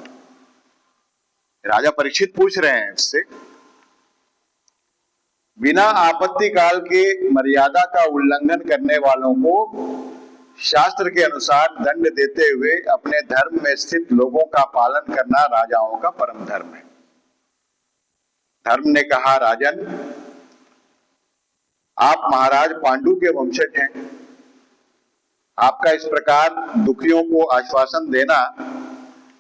राजा परीक्षित पूछ रहे हैं उससे, बिना आपत्ति काल के मर्यादा का उल्लंघन करने वालों को शास्त्र के अनुसार दंड देते हुए अपने धर्म में स्थित लोगों का पालन करना राजाओं का परम धर्म है। धर्म ने कहा, राजन, आप महाराज पांडु के वंशज हैं, आपका इस प्रकार दुखियों को आश्वासन देना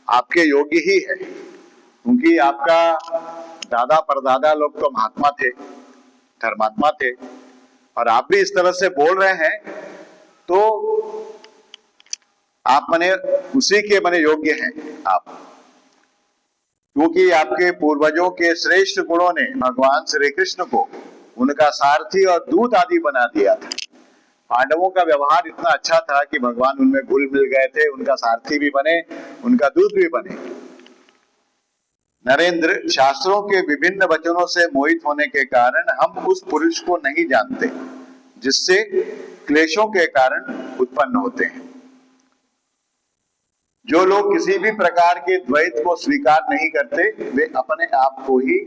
आपके योग्य ही है, क्योंकि आपका दादा परदादा लोग तो महात्मा थे, धर्मात्मा थे, और आप भी इस तरह से बोल रहे हैं, तो आप मने उसी के मने योग्य हैं आप, क्योंकि आपके पूर्वजों के श्रेष्ठ गुणों ने भगवान श्री कृष्ण को उनका सारथी और दूत आदि बना दिया था। पांडवों का व्यवहार इतना अच्छा था कि भगवान उनमें घुल मिल गए थे, उनका सारथी भी बने, उनका दूत भी बने। नरेंद्र, शास्त्रों के विभिन्न वचनों से मोहित होने के कारण हम उस पुरुष को नहीं जानते जिससे क्लेशों के कारण उत्पन्न होते हैं। जो लोग किसी भी प्रकार के द्वैत को स्वीकार नहीं करते, वे अपने आप को ही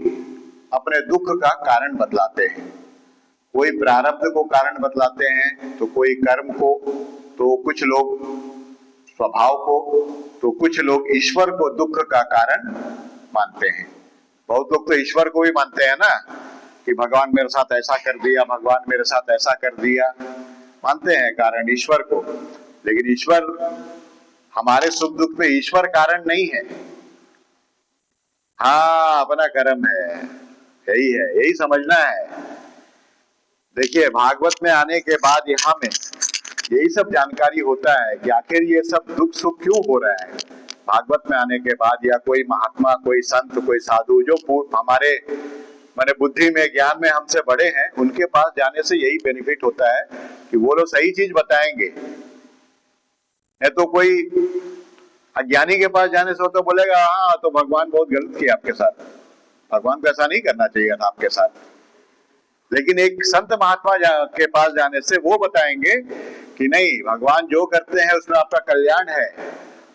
अपने दुख का कारण बतलाते हैं। कोई प्रारब्ध को कारण बतलाते हैं, तो कोई कर्म को, तो कुछ लोग स्वभाव को, तो कुछ लोग ईश्वर को दुख का कारण मानते हैं। बहुत लोग तो ईश्वर को भी मानते हैं ना, कि भगवान मेरे साथ ऐसा कर दिया, भगवान मेरे साथ ऐसा कर दिया, मानते हैं कारण ईश्वर को। लेकिन ईश्वर, हमारे सुख दुख में ईश्वर कारण नहीं है। हाँ, अपना कर्म है, यही है, यही समझना है। देखिए, भागवत में आने के बाद यहाँ में यही सब जानकारी होता है कि आखिर ये सब दुख सुख क्यों हो रहा है। भागवत में आने के बाद, या कोई महात्मा, कोई संत, कोई साधु जो हमारे माने बुद्धि में, ज्ञान में हमसे बड़े हैं, उनके पास जाने से यही बेनिफिट होता है कि वो लोग सही चीज बताएंगे। है तो कोई अज्ञानी के पास जाने से तो बोलेगा हाँ, तो भगवान बहुत गलत किया आपके साथ, भगवान को ऐसा नहीं करना चाहिए था आपके साथ। लेकिन एक संत महात्मा के पास जाने से वो बताएंगे कि नहीं, भगवान जो करते हैं उसमें आपका कल्याण है,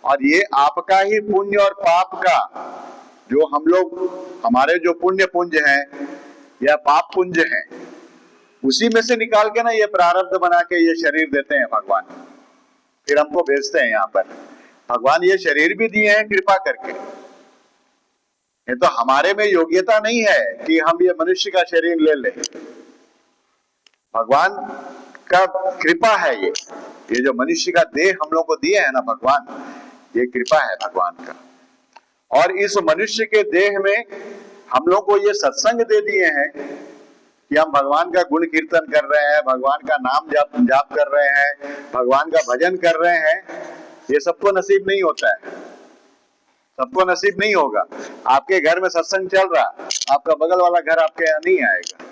और ये आपका ही पुण्य और पाप का, जो हम लोग, हमारे जो पुण्य पुंज हैं या पाप पुंज हैं, उसी में से निकाल के ना ये प्रारब्ध बना के ये शरीर देते हैं भगवान, फिर हमको भेजते हैं यहाँ पर। भगवान ये शरीर भी दिए हैं कृपा करके। ये तो हमारे में योग्यता नहीं है कि हम ये मनुष्य का शरीर ले लें, भगवान का कृपा है। ये जो मनुष्य का देह हम लोग को दिए है ना भगवान, ये कृपा है भगवान का। और इस मनुष्य के देह में हम लोग को ये सत्संग दे दिए हैं कि हम भगवान का गुण कीर्तन कर रहे हैं, भगवान का नाम जाप कर रहे हैं, भगवान का भजन कर रहे हैं। ये सबको नसीब नहीं होता है, सबको नसीब नहीं होगा। आपके घर में सत्संग चल रहा, आपका बगल वाला घर आपके यहाँ नहीं आएगा,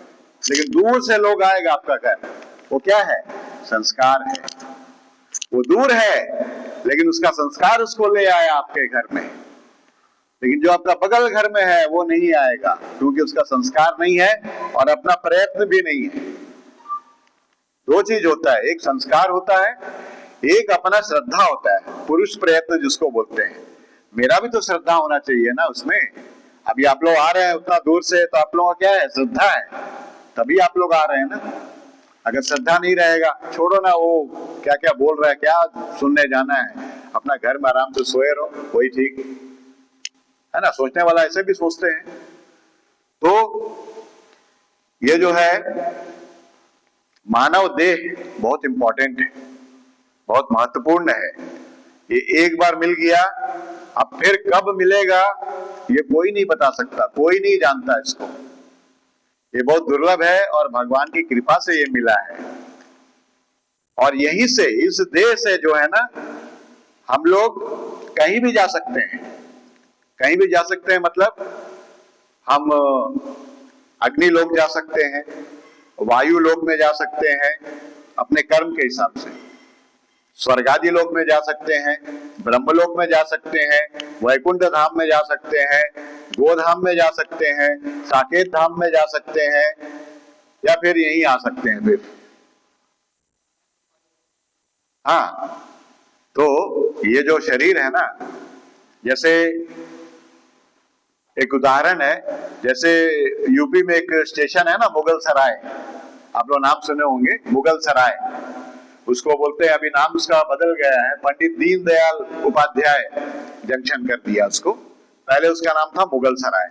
लेकिन दूर से लोग आएगा आपका घर। वो क्या है? संस्कार है। वो दूर है लेकिन उसका संस्कार उसको ले आया आपके घर में। लेकिन जो आपका बगल घर में है वो नहीं आएगा, क्योंकि उसका संस्कार नहीं है और अपना प्रयत्न भी नहीं है। दो चीज होता है, एक संस्कार होता है, एक अपना श्रद्धा होता है, पुरुष प्रयत्न जिसको बोलते हैं। मेरा भी तो श्रद्धा होना चाहिए ना उसमें। अभी आप लोग आ रहे हैं उतना दूर से, तो आप लोगों का क्या है? श्रद्धा है, तभी आप लोग आ रहे हैं ना। अगर श्रद्धा नहीं रहेगा, छोड़ो ना, वो क्या क्या बोल रहा है, क्या सुनने जाना है, अपना घर में आराम से सोए रहो, वही ठीक है ना। सोचने वाला ऐसे भी सोचते हैं। तो ये जो है मानव देह बहुत इंपॉर्टेंट है, बहुत महत्वपूर्ण है। ये एक बार मिल गया, अब फिर कब मिलेगा ये कोई नहीं बता सकता, कोई नहीं जानता इसको। ये बहुत दुर्लभ है और भगवान की कृपा से ये मिला है। और यहीं से, इस देह से जो है ना, हम लोग कहीं भी जा सकते हैं। कहीं भी जा सकते हैं मतलब हम अग्नि लोक जा सकते हैं, वायु लोक में जा सकते हैं अपने कर्म के हिसाब से, स्वर्ग आदि लोक में जा सकते हैं, ब्रह्मलोक में जा सकते हैं, वैकुंठ धाम में जा सकते हैं, गोधाम में जा सकते हैं, साकेत धाम में जा सकते हैं, या फिर यहीं आ सकते हैं फिर। हाँ, तो ये जो शरीर है ना, जैसे एक उदाहरण है, जैसे यूपी में एक स्टेशन है ना मुगल सराय, आप लोग नाम सुने होंगे, मुगल सराय उसको बोलते हैं। अभी नाम उसका बदल गया है, पंडित दीनदयाल उपाध्याय जंक्शन कर दिया उसको, पहले उसका नाम था मुगल सराय।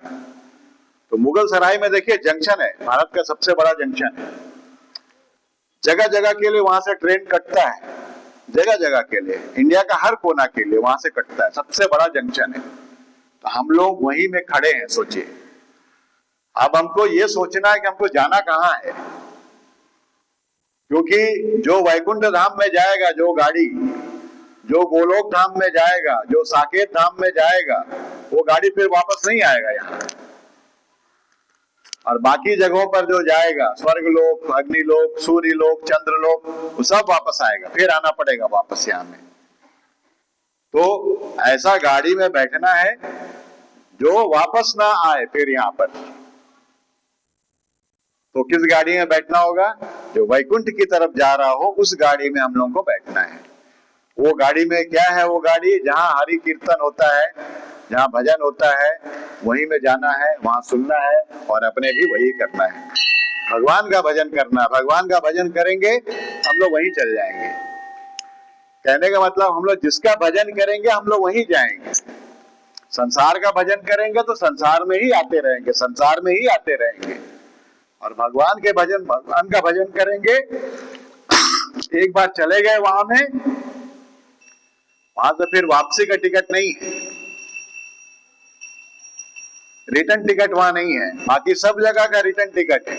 तो मुगल सराय में देखिए जंक्शन है, भारत का सबसे बड़ा जंक्शन है। जगह जगह के लिए वहां से ट्रेन कटता है, जगह जगह के लिए, इंडिया का हर कोना के लिए वहां से कटता है, सबसे बड़ा जंक्शन है। तो हम लोग वहीं में खड़े हैं, सोचिए। अब हमको ये सोचना है कि हमको जाना कहाँ है, क्योंकि जो वैकुंठ धाम में जाएगा जो गाड़ी, जो गोलोक धाम में जाएगा, जो साकेत धाम में जाएगा, वो गाड़ी फिर वापस नहीं आएगा यहाँ। और बाकी जगहों पर जो जाएगा, स्वर्गलोक, अग्निलोक, सूर्यलोक, चंद्रलोक, वो सब वापस आएगा, फिर आना पड़ेगा वापस यहाँ में। तो ऐसा गाड़ी में बैठना है जो वापस ना आए फिर यहाँ पर। तो किस गाड़ी में बैठना होगा? जो वैकुंठ की तरफ जा रहा हो उस गाड़ी में हम लोगों को बैठना है। वो गाड़ी में क्या है? वो गाड़ी जहाँ हरि कीर्तन होता है, जहाँ भजन होता है, वहीं में जाना है, वहां सुनना है और अपने भी वही करना है, भगवान का भजन करना है। भगवान का भजन करेंगे हम लोग वहीं चल जाएंगे। कहने का मतलब हम लोग जिसका भजन करेंगे हम लोग वहीं जाएंगे। संसार का भजन करेंगे तो संसार में ही आते रहेंगे, संसार में ही आते रहेंगे। और भगवान के भजन, भगवान का भजन करेंगे, एक बार चले गए वहां में, वहां से फिर वापसी का टिकट नहीं है, रिटर्न टिकट वहां नहीं है। बाकी सब जगह का रिटर्न टिकट है।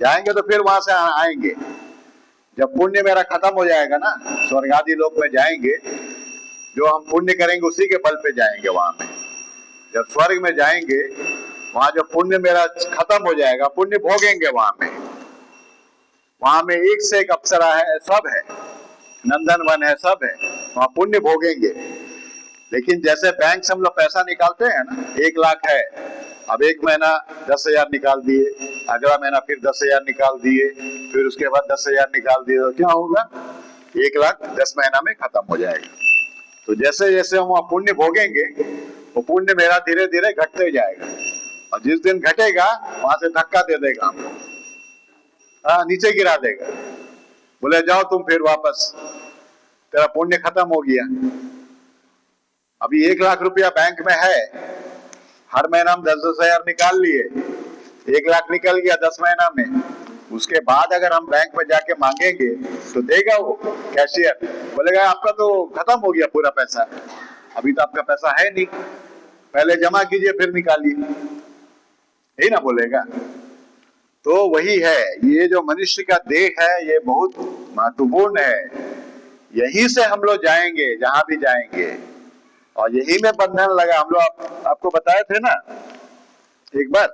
जाएंगे तो फिर वहां से आएंगे। जब पुण्य मेरा खत्म हो जाएगा ना, स्वर्ग आदि लोक में जाएंगे, जो हम पुण्य करेंगे उसी के बल पे जाएंगे वहां में। जब स्वर्ग में जाएंगे, वहां जो पुण्य मेरा खत्म हो जाएगा, पुण्य भोगेंगे वहां में। वहां में एक से एक अप्सरा है, सब है, नंदन वन है, सब है, वहां पुण्य भोगेंगे। लेकिन जैसे बैंक से हम लोग पैसा निकालते हैं ना, 1 लाख है, अब एक महीना 10,000 निकाल दिए, अगला महीना फिर 10,000 निकाल दिए, फिर उसके बाद 10,000 निकाल दिए, तो क्या होगा? 1 लाख 10 महीना में खत्म हो जाएगा। तो जैसे जैसे हम वहां पुण्य भोगेंगे, वो पुण्य मेरा धीरे धीरे घटते जाएगा, और जिस दिन घटेगा वहां से धक्का दे देगा हमको, नीचे गिरा देगा, बोले जाओ तुम फिर वापस, तेरा पुण्य खत्म हो गया। अभी 1 लाख रुपया बैंक में है, हर महीना हम 10,000 निकाल लिए, 1 लाख निकल गया 10 महीना में। उसके बाद अगर हम बैंक में जाके मांगेंगे तो देगा वो कैशियर, बोलेगा आपका तो खत्म हो गया पूरा पैसा, अभी तो आपका पैसा है नहीं, पहले जमा कीजिए फिर निकालिए, यही ना बोलेगा। तो वही है, ये जो मनुष्य का देह है ये बहुत महत्वपूर्ण है। यहीं से हम लोग जाएंगे जहां भी जाएंगे, और यही में बंधन लगा। हम लोग आपको बताए थे ना एक बार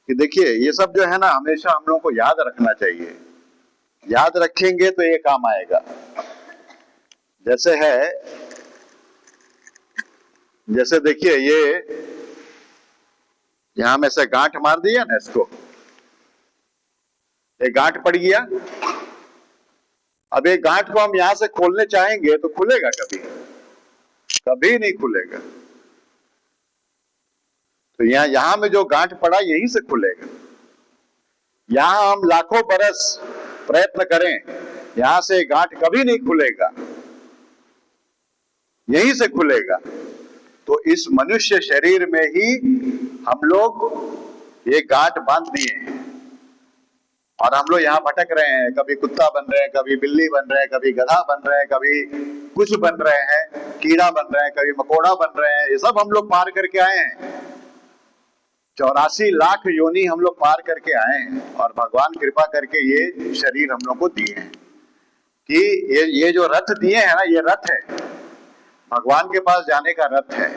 कि देखिए ये सब जो है ना, हमेशा हम लोग को याद रखना चाहिए। याद रखेंगे तो ये काम आएगा। जैसे है, जैसे देखिए ये यहां में से गांठ मार दिया ना, इसको, ये गांठ पड़ गया। अब एक गांठ को हम यहां से खोलने चाहेंगे तो खुलेगा कभी? कभी नहीं खुलेगा। तो यहां में जो गांठ पड़ा यहीं से खुलेगा। यहां हम लाखों बरस प्रयत्न करें, यहां से गांठ कभी नहीं खुलेगा, यहीं से खुलेगा। तो इस मनुष्य शरीर में ही हम लोग ये गांठ बांध दिए हैं, और हम लोग यहाँ भटक रहे हैं। कभी कुत्ता बन रहे हैं, कभी बिल्ली बन रहे हैं, कभी गधा बन रहे हैं, कभी कुछ बन रहे हैं, कीड़ा बन रहे हैं, कभी मकोड़ा बन रहे हैं। ये सब हम लोग पार करके आए हैं। 84 लाख योनि हम लोग पार करके आए हैं, और भगवान कृपा करके ये शरीर हम लोग को दिए हैं कि ये जो रथ दिए हैं ना, ये रथ है, भगवान के पास जाने का रथ है।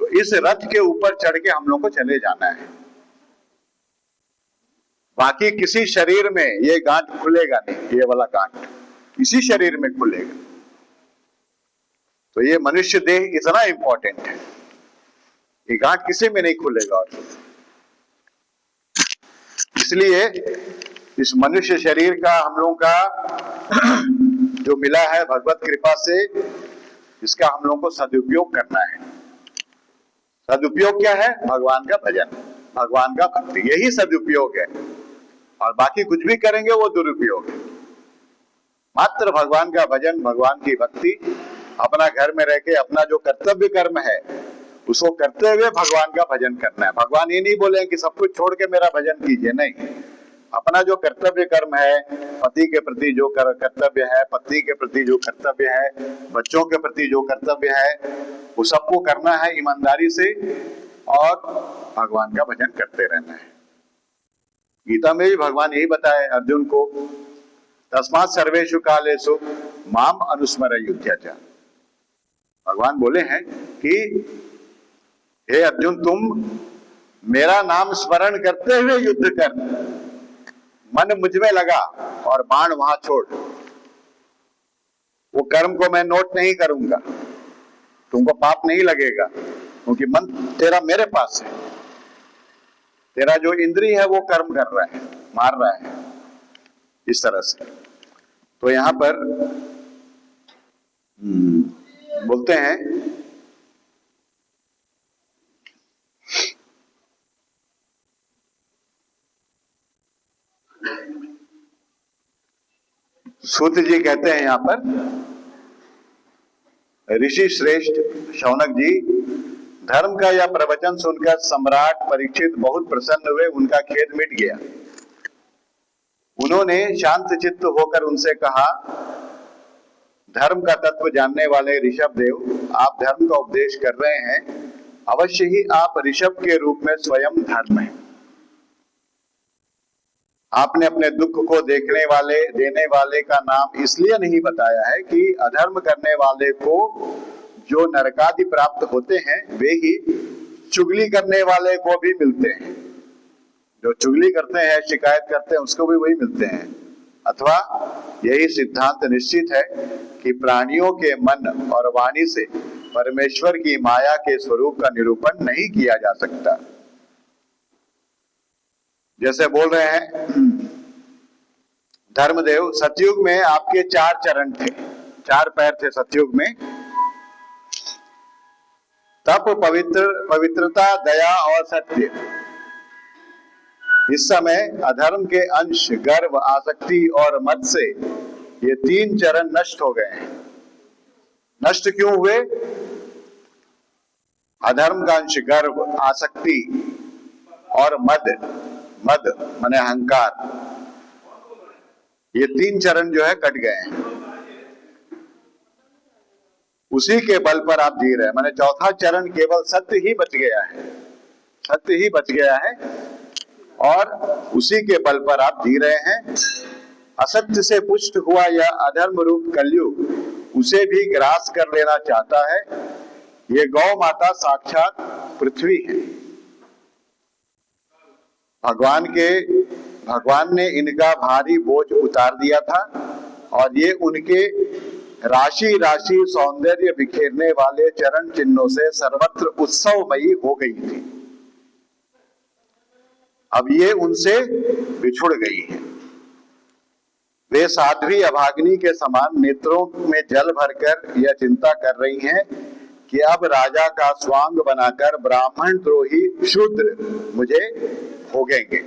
तो इस रथ के ऊपर चढ़ के हम लोग को चले जाना है। बाकी किसी शरीर में ये गांठ खुलेगा नहीं, ये वाला गांठ इसी शरीर में खुलेगा। तो ये मनुष्य देह इतना इंपॉर्टेंट है, ये गांठ किसी में नहीं खुलेगा। और इसलिए इस मनुष्य शरीर का हम लोगों का जो मिला है भगवत कृपा से, इसका हम लोगों को सदुपयोग करना है। सदुपयोग क्या है? भगवान का भजन, भगवान का भक्ति, यही सदुपयोग है। और बाकी कुछ भी करेंगे वो दुरुपयोग है। मात्र भगवान का भजन, भगवान की भक्ति, अपना घर में रह के अपना जो कर्तव्य कर्म है उसको करते हुए भगवान का भजन करना है। भगवान ये नहीं बोले कि सब कुछ छोड़ के मेरा भजन कीजिए, नहीं। अपना जो कर्तव्य कर्म है, पति के प्रति जो कर्तव्य है, पत्नी के प्रति जो कर्तव्य है, बच्चों के प्रति जो कर्तव्य है, वो सबको करना है ईमानदारी से, और भगवान का भजन करते रहना है। गीता में भी भगवान यही बताए अर्जुन को, तस्मात् सर्वेषु कालेषु माम अनुस्मर युध्यच। भगवान बोले हैं कि हे अर्जुन, तुम मेरा नाम स्मरण करते हुए युद्ध कर, मन मुझ में लगा और बाण वहां छोड़। वो कर्म को मैं नोट नहीं करूंगा, तुमको पाप नहीं लगेगा, क्योंकि मन तेरा मेरे पास है। तेरा जो इंद्रिय है वो कर्म कर रहा है, मार रहा है, इस तरह से। तो यहां पर बोलते हैं सूत जी कहते हैं यहां पर, ऋषि श्रेष्ठ शौनक जी, धर्म का यह प्रवचन सुनकर सम्राट परीक्षित बहुत प्रसन्न हुए, उनका खेद मिट गया। उन्होंने शांत चित्त होकर उनसे कहा, धर्म का तत्व जानने वाले ऋषभ देव, आप धर्म का उपदेश कर रहे हैं, अवश्य ही आप ऋषभ के रूप में स्वयं धर्म हैं। आपने अपने दुख को देखने वाले, देने वाले का नाम इसलिए नहीं बताया है कि अधर्म करने वाले को जो नरकादि प्राप्त होते हैं वे ही चुगली करने वाले को भी मिलते हैं। जो चुगली करते हैं, शिकायत करते हैं, उसको भी वही मिलते हैं। अथवा यही सिद्धांत निश्चित है कि प्राणियों के मन और वाणी से परमेश्वर की माया के स्वरूप का निरूपण नहीं किया जा सकता। जैसे बोल रहे हैं धर्मदेव, सतयुग में आपके 4 चरण थे, 4 पैर थे सतयुग में। तप, पवित्रता, दया और सत्य। इस समय अधर्म के अंश, गर्व, आसक्ति और मद से ये 3 चरण नष्ट हो गए हैं। नष्ट क्यों हुए? अधर्म का अंश गर्व, आसक्ति और मद माने अहंकार, ये 3 चरण जो है कट गए हैं। उसी के बल पर आप जी रहे हैं, माने चौथा चरण केवल सत्य ही बच गया है, सत्य ही बच गया है और उसी के बल पर आप जी रहे हैं। असत्य से पुष्ट हुआ यह अधर्म रूप कलयुग उसे भी ग्रास कर लेना चाहता है। ये गौ माता साक्षात पृथ्वी है। भगवान ने इनका भारी बोझ उतार दिया था और ये उनके राशि राशि सौंदर्य बिखेरने वाले चरण चिन्हों से सर्वत्र उत्सवमयी हो गई थी। अब ये उनसे बिछुड़ गई है। वे साध्वी अभागिनी के समान नेत्रों में जल भरकर यह चिंता कर रही हैं कि अब राजा का स्वांग बनाकर ब्राह्मण द्रोही शूद्र मुझे भोगेंगे।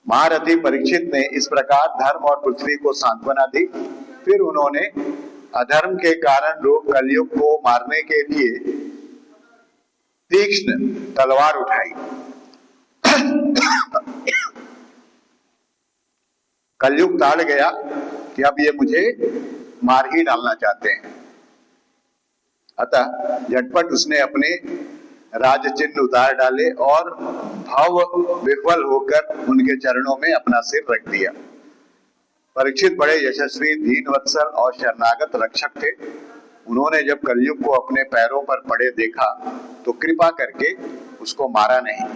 महारथी परीक्षित ने इस प्रकार धर्म और पृथ्वी को सांत्वना दी। फिर उन्होंने अधर्म के कारण रूप कलयुग को मारने के लिए तीक्ष्ण तलवार उठाई। कलयुग ताड़ गया कि अब ये मुझे मार ही डालना चाहते हैं। अतः झटपट उसने अपने राज चिन्ह उतार डाले और भाव विह्वल होकर उनके चरणों में अपना सिर रख दिया। परीक्षित बड़े यशस्वी, दीनवत्सल और शरणागत रक्षक थे। उन्होंने जब कलयुग को अपने पैरों पर पड़े देखा तो कृपा करके उसको मारा नहीं,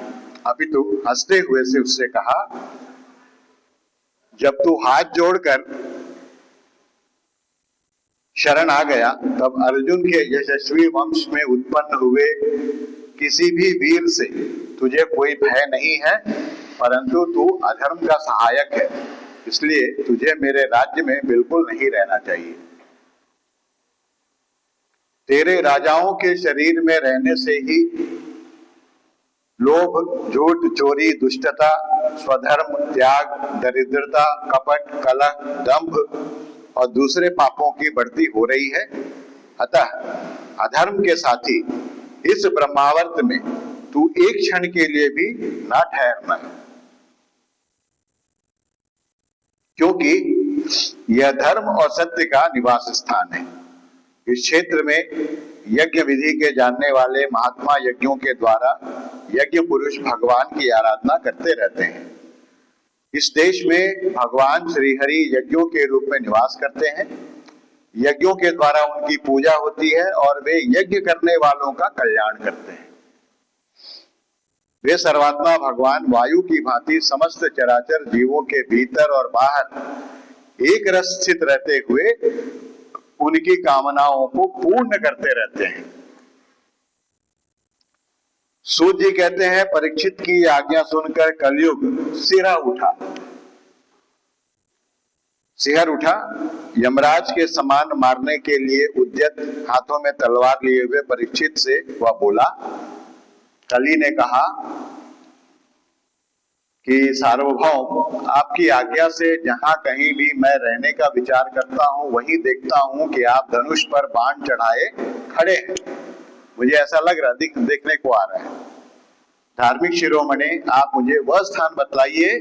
अपितु हंसते हुए से उससे कहा, जब तू हाथ जोड़कर शरण आ गया तब अर्जुन के यशस्वी वंश में उत्पन्न हुए किसी भी वीर से तुझे कोई भय नहीं है, परंतु तू अधर्म का सहायक है, इसलिए तुझे मेरे राज्य में बिल्कुल नहीं रहना चाहिए। तेरे राजाओं के शरीर में रहने से ही लोभ, झूठ, चोरी, दुष्टता, स्वधर्म त्याग, दरिद्रता, कपट, कलह, दंभ और दूसरे पापों की बढ़ती हो रही है। अतः अधर्म के साथी इस ब्रह्मावर्त में तू एक क्षण के लिए भी ना ठहरना, क्योंकि यह धर्म और सत्य का निवास स्थान है। इस क्षेत्र में यज्ञ विधि के जानने वाले महात्मा यज्ञों के द्वारा यज्ञ पुरुष भगवान की आराधना करते रहते हैं। इस देश में भगवान श्री हरि यज्ञों के रूप में निवास करते हैं। यज्ञों के द्वारा उनकी पूजा होती है और वे यज्ञ करने वालों का कल्याण करते हैं। वे सर्वात्मा भगवान वायु की भांति समस्त चराचर जीवों के भीतर और बाहर एक रस स्थित रहते हुए उनकी कामनाओं को पूर्ण करते रहते हैं। सूत जी कहते हैं, परीक्षित की आज्ञा सुनकर कलयुग सिरा उठा, सिहर उठा। यमराज के समान मारने के लिए उद्यत हाथों में तलवार लिए हुए परीक्षित से वह बोला। कली ने कहा कि सार्वभौम, आपकी आज्ञा से जहां कहीं भी मैं रहने का विचार करता हूं वहीं देखता हूं कि आप धनुष पर बाण चढ़ाए खड़े हैं। मुझे ऐसा लग रहा देखने को आ रहा है। धार्मिक शिरोमणि, आप मुझे वह स्थान बतलाइए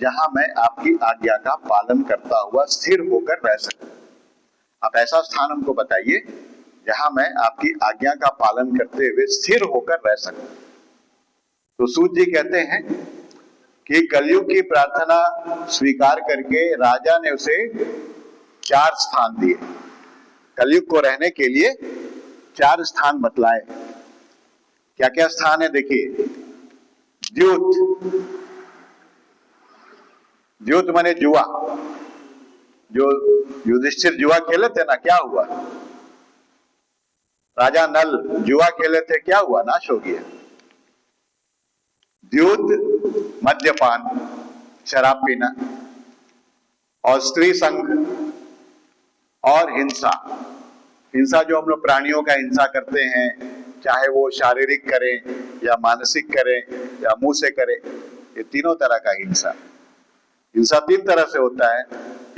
जहां मैं आपकी आज्ञा का पालन करता हुआ स्थिर होकर रह सकूं। आप ऐसा स्थान हमको बताइए जहां मैं आपकी आज्ञा का पालन करते हुए स्थिर होकर रह सकूं। तो सूत जी कहते हैं कि कलयुग की प्रार्थना स्वीकार करके राजा ने उसे 4 स्थान दिए। कलयुग को रहने के लिए 4 स्थान बतलाए। क्या क्या स्थान है देखिए। द्यूत, द्यूत माने जुआ। जो युधिष्ठिर जुआ खेले थे ना, क्या हुआ? राजा नल जुआ खेले थे, क्या हुआ? नाश हो गया। द्यूत मद्यपान, शराब पीना, और स्त्री संग और हिंसा। हिंसा जो हम लोग प्राणियों का हिंसा करते हैं, चाहे वो शारीरिक करें या मानसिक करें या मुंह से करें, ये तीनों तरह का हिंसा। हिंसा 3 तरह से होता है।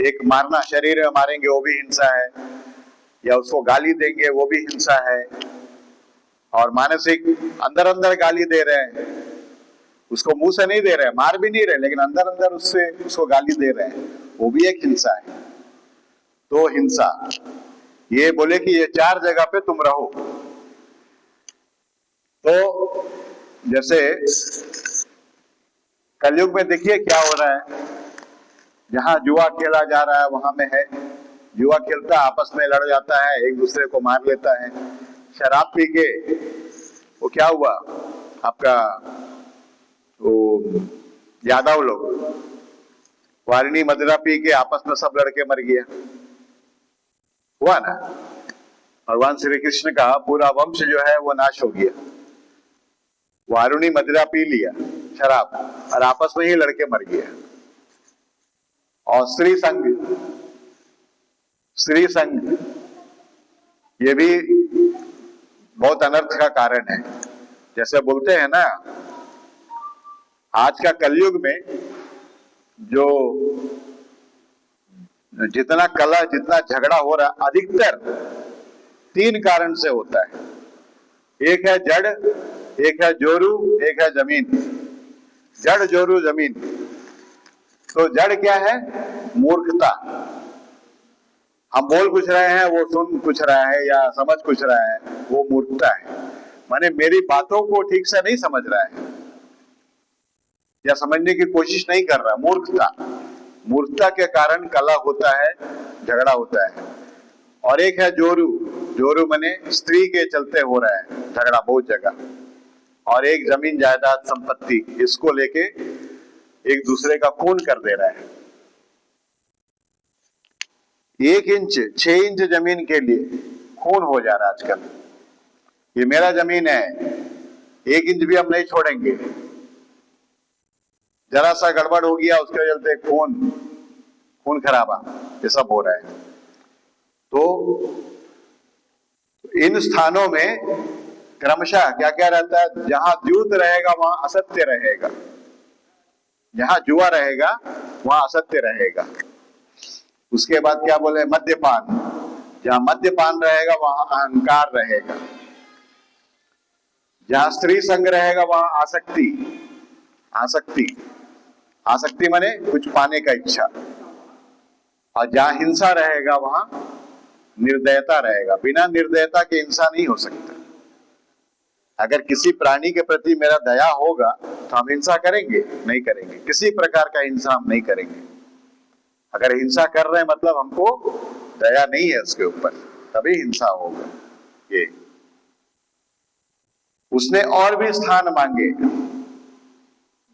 एक मारना, शरीर में मारेंगे वो भी हिंसा है, या उसको गाली देंगे वो भी हिंसा है, और मानसिक अंदर अंदर गाली दे रहे हैं, उसको मुंह से नहीं दे रहे हैं, मार भी नहीं रहे, लेकिन अंदर अंदर उससे उसको गाली दे रहे हैं, वो भी एक हिंसा है। तो हिंसा, ये बोले कि ये 4 जगह पे तुम रहो। तो जैसे कलयुग में देखिए क्या हो रहा है। जहां जुआ खेला जा रहा है वहां में है, जुआ खेलता आपस में लड़ जाता है, एक दूसरे को मार लेता है। शराब पी के वो क्या हुआ आपका, वो यादव लोग वारिणी मदिरा पी के आपस में सब लड़के मर गया, हुआ ना। भगवान श्री कृष्ण का पूरा वंश जो है वो नाश हो गया। वारुणी मदिरा पी लिया, शराब, और आपस में ही लड़के मर गया। और स्त्री संग, स्त्री संग ये भी बहुत अनर्थ का कारण है। जैसे बोलते हैं ना, आज का कलयुग में जो जितना कलह, जितना झगड़ा हो रहा, अधिकतर 3 कारण से होता है। एक है जड़, एक है जोरू, एक है जमीन। जड़, जोरू, जमीन। तो जड़ क्या है? मूर्खता। हम बोल कुछ रहे हैं, वो सुन कुछ रहा है या समझ कुछ रहा है, वो मूर्खता है। माने मेरी बातों को ठीक से नहीं समझ रहा है या समझने की कोशिश नहीं कर रहा, मूर्खता। मूर्खता के कारण कलह होता है, झगड़ा होता है। और एक है जोरू, जोरू माने स्त्री के चलते हो रहा है झगड़ा बहुत जगह। और एक जमीन जायदाद संपत्ति, इसको लेके एक दूसरे का खून कर दे रहा है। 1 इंच 6 इंच जमीन के लिए खून हो जा रहा है आजकल। ये मेरा जमीन है, 1 इंच भी हम नहीं छोड़ेंगे। जरा सा गड़बड़ हो गया, उसके चलते खून खराबा, ये सब हो रहा है। तो इन स्थानों में क्रमशः क्या क्या रहता है? जहां द्यूत रहेगा वहां असत्य रहेगा, जहां जुआ रहेगा वहां असत्य रहेगा। उसके बाद क्या बोले? मद्यपान। जहां मद्यपान रहेगा वहां अहंकार रहेगा। जहां स्त्री संग रहेगा वहां आसक्ति। आसक्ति, आसक्ति माने कुछ पाने का इच्छा। और जहां हिंसा रहेगा वहां निर्दयता रहेगा। बिना निर्दयता के हिंसा नहीं हो सकता। अगर किसी प्राणी के प्रति मेरा दया होगा तो हम हिंसा करेंगे? नहीं करेंगे। किसी प्रकार का हिंसा हम नहीं करेंगे। अगर हिंसा कर रहे हैं मतलब हमको दया नहीं है उसके ऊपर, तभी हिंसा होगा। ये उसने और भी स्थान मांगे।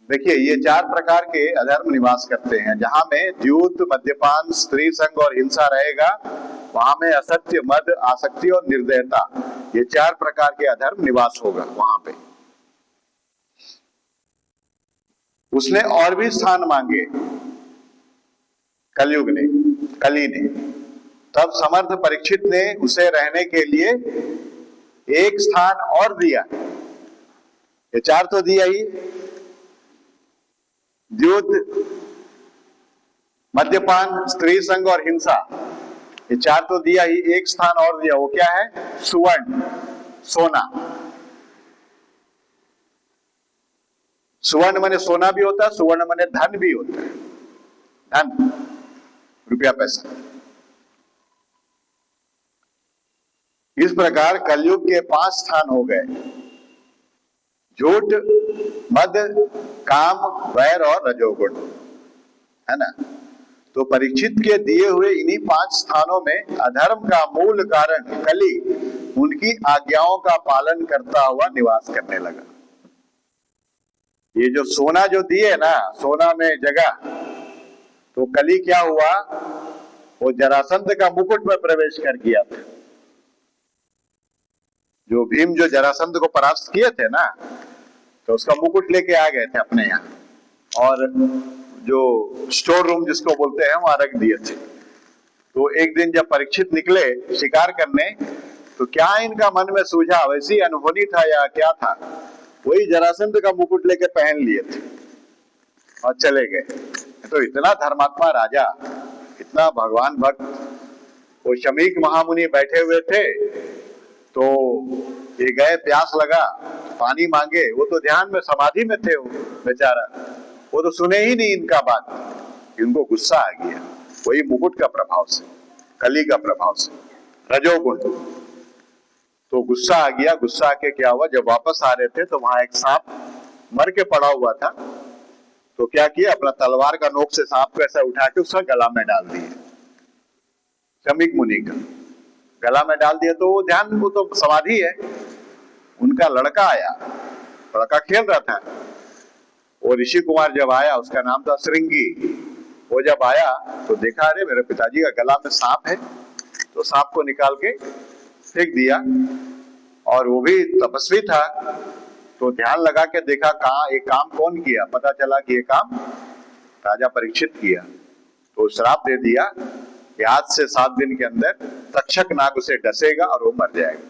देखिए, ये 4 प्रकार के अधर्म निवास करते हैं। जहां में द्यूत, मद्यपान, स्त्री संग और हिंसा रहेगा, वहां में असत्य, मद, आसक्ति और निर्दयता, ये 4 प्रकार के अधर्म निवास होगा वहां पे। उसने और भी स्थान मांगे कलयुग ने, कली ने। तब समर्थ परीक्षित ने उसे रहने के लिए एक स्थान और दिया। ये 4 तो दिया ही, द्यूत, मद्यपान, स्त्री संग और हिंसा, ये 4 तो दिया ही, एक स्थान और दिया। वो क्या है? सुवर्ण, सोना। सुवर्ण माने सोना भी होता है, सुवर्ण माने धन भी होता है, धन, रुपया पैसा। इस प्रकार कलयुग के 5 स्थान हो गए: झूठ, मद, काम, वैर और रजोगुण, है ना। तो परीक्षित के दिए हुए इन्हीं 5 स्थानों में अधर्म का मूल कारण कली उनकी आज्ञाओं का पालन करता हुआ निवास करने लगा। ये जो सोना जो दिए ना, सोना में जगह, तो कली क्या हुआ? वो जरासंध का मुकुट में प्रवेश कर गया था। जो भीम जो जरासंध को परास्त किए थे ना, तो उसका मुकुट लेके आ गए थे अपने यहाँ, और जो स्टोर रूम जिसको बोलते हैं वहां रख दिए थे। तो एक दिन जब परीक्षित निकले शिकार करने, तो क्या इनका मन में सूझा, वैसी अनहोनी था या क्या था, वही जरासंध का मुकुट लेके पहन लिए थे और चले गए। तो इतना धर्मात्मा राजा, इतना भगवान भक्त, वो शमीक महामुनि बैठे हुए थे, तो ये गए, प्यास लगा, पानी मांगे, वो तो ध्यान में समाधि में थे, वो बेचारा, वो तो सुने ही नहीं इनका बात। इनको गुस्सा आ गया, वही मुकुट का प्रभाव से, कली का प्रभाव से, रजोगुण। तो गुस्सा आ गया। गुस्सा आके क्या हुआ, जब वापस आ रहे थे तो वहां एक सांप मर के पड़ा हुआ था। तो क्या किया, अपना तलवार का नोक से सांप को ऐसा उठा के उसका गला में डाल दिए, शमीक मुनि का गला में डाल दिया। तो वो ध्यान, वो तो समाधि है। उनका लड़का आया, लड़का खेल रहा था, वो ऋषि कुमार जब आया, उसका नाम था श्रृंगी। वो जब आया तो देखा, अरे मेरे पिताजी का गला में सांप है, तो सांप को निकाल के फेंक दिया। और वो भी तपस्वी था, तो ध्यान लगा के देखा कहाँ ये काम कौन किया, पता चला कि ये काम राजा परीक्षित किया। तो श्राप दे दिया कि आज से 7 दिन के अंदर तक्षक नाग उसे डसेगा और वो मर जाएगा।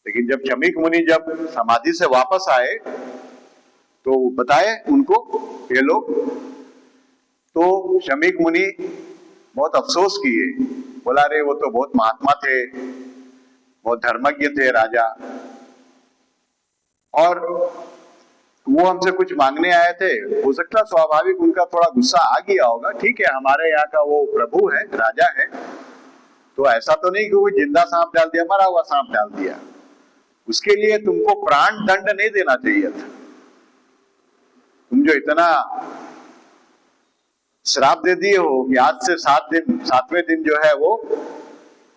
लेकिन जब शमीक मुनि जब समाधि से वापस आए तो बताए उनको ये लोग, तो शमीक मुनि बहुत अफसोस किए, बोला रे वो तो बहुत महात्मा थे, बहुत धर्मज्ञ थे राजा, और वो हमसे कुछ मांगने आए थे। हो सकता है स्वाभाविक उनका थोड़ा गुस्सा आ गया होगा, ठीक है, हमारे यहाँ का वो प्रभु है, राजा है, तो ऐसा तो नहीं कि वो जिंदा सांप डाल दिया, मरा हुआ सांप डाल दिया। उसके लिए तुमको प्राण दंड नहीं देना चाहिए था। तुम जो इतना श्राप दे दिए हो कि आज से 7वें दिन जो है वो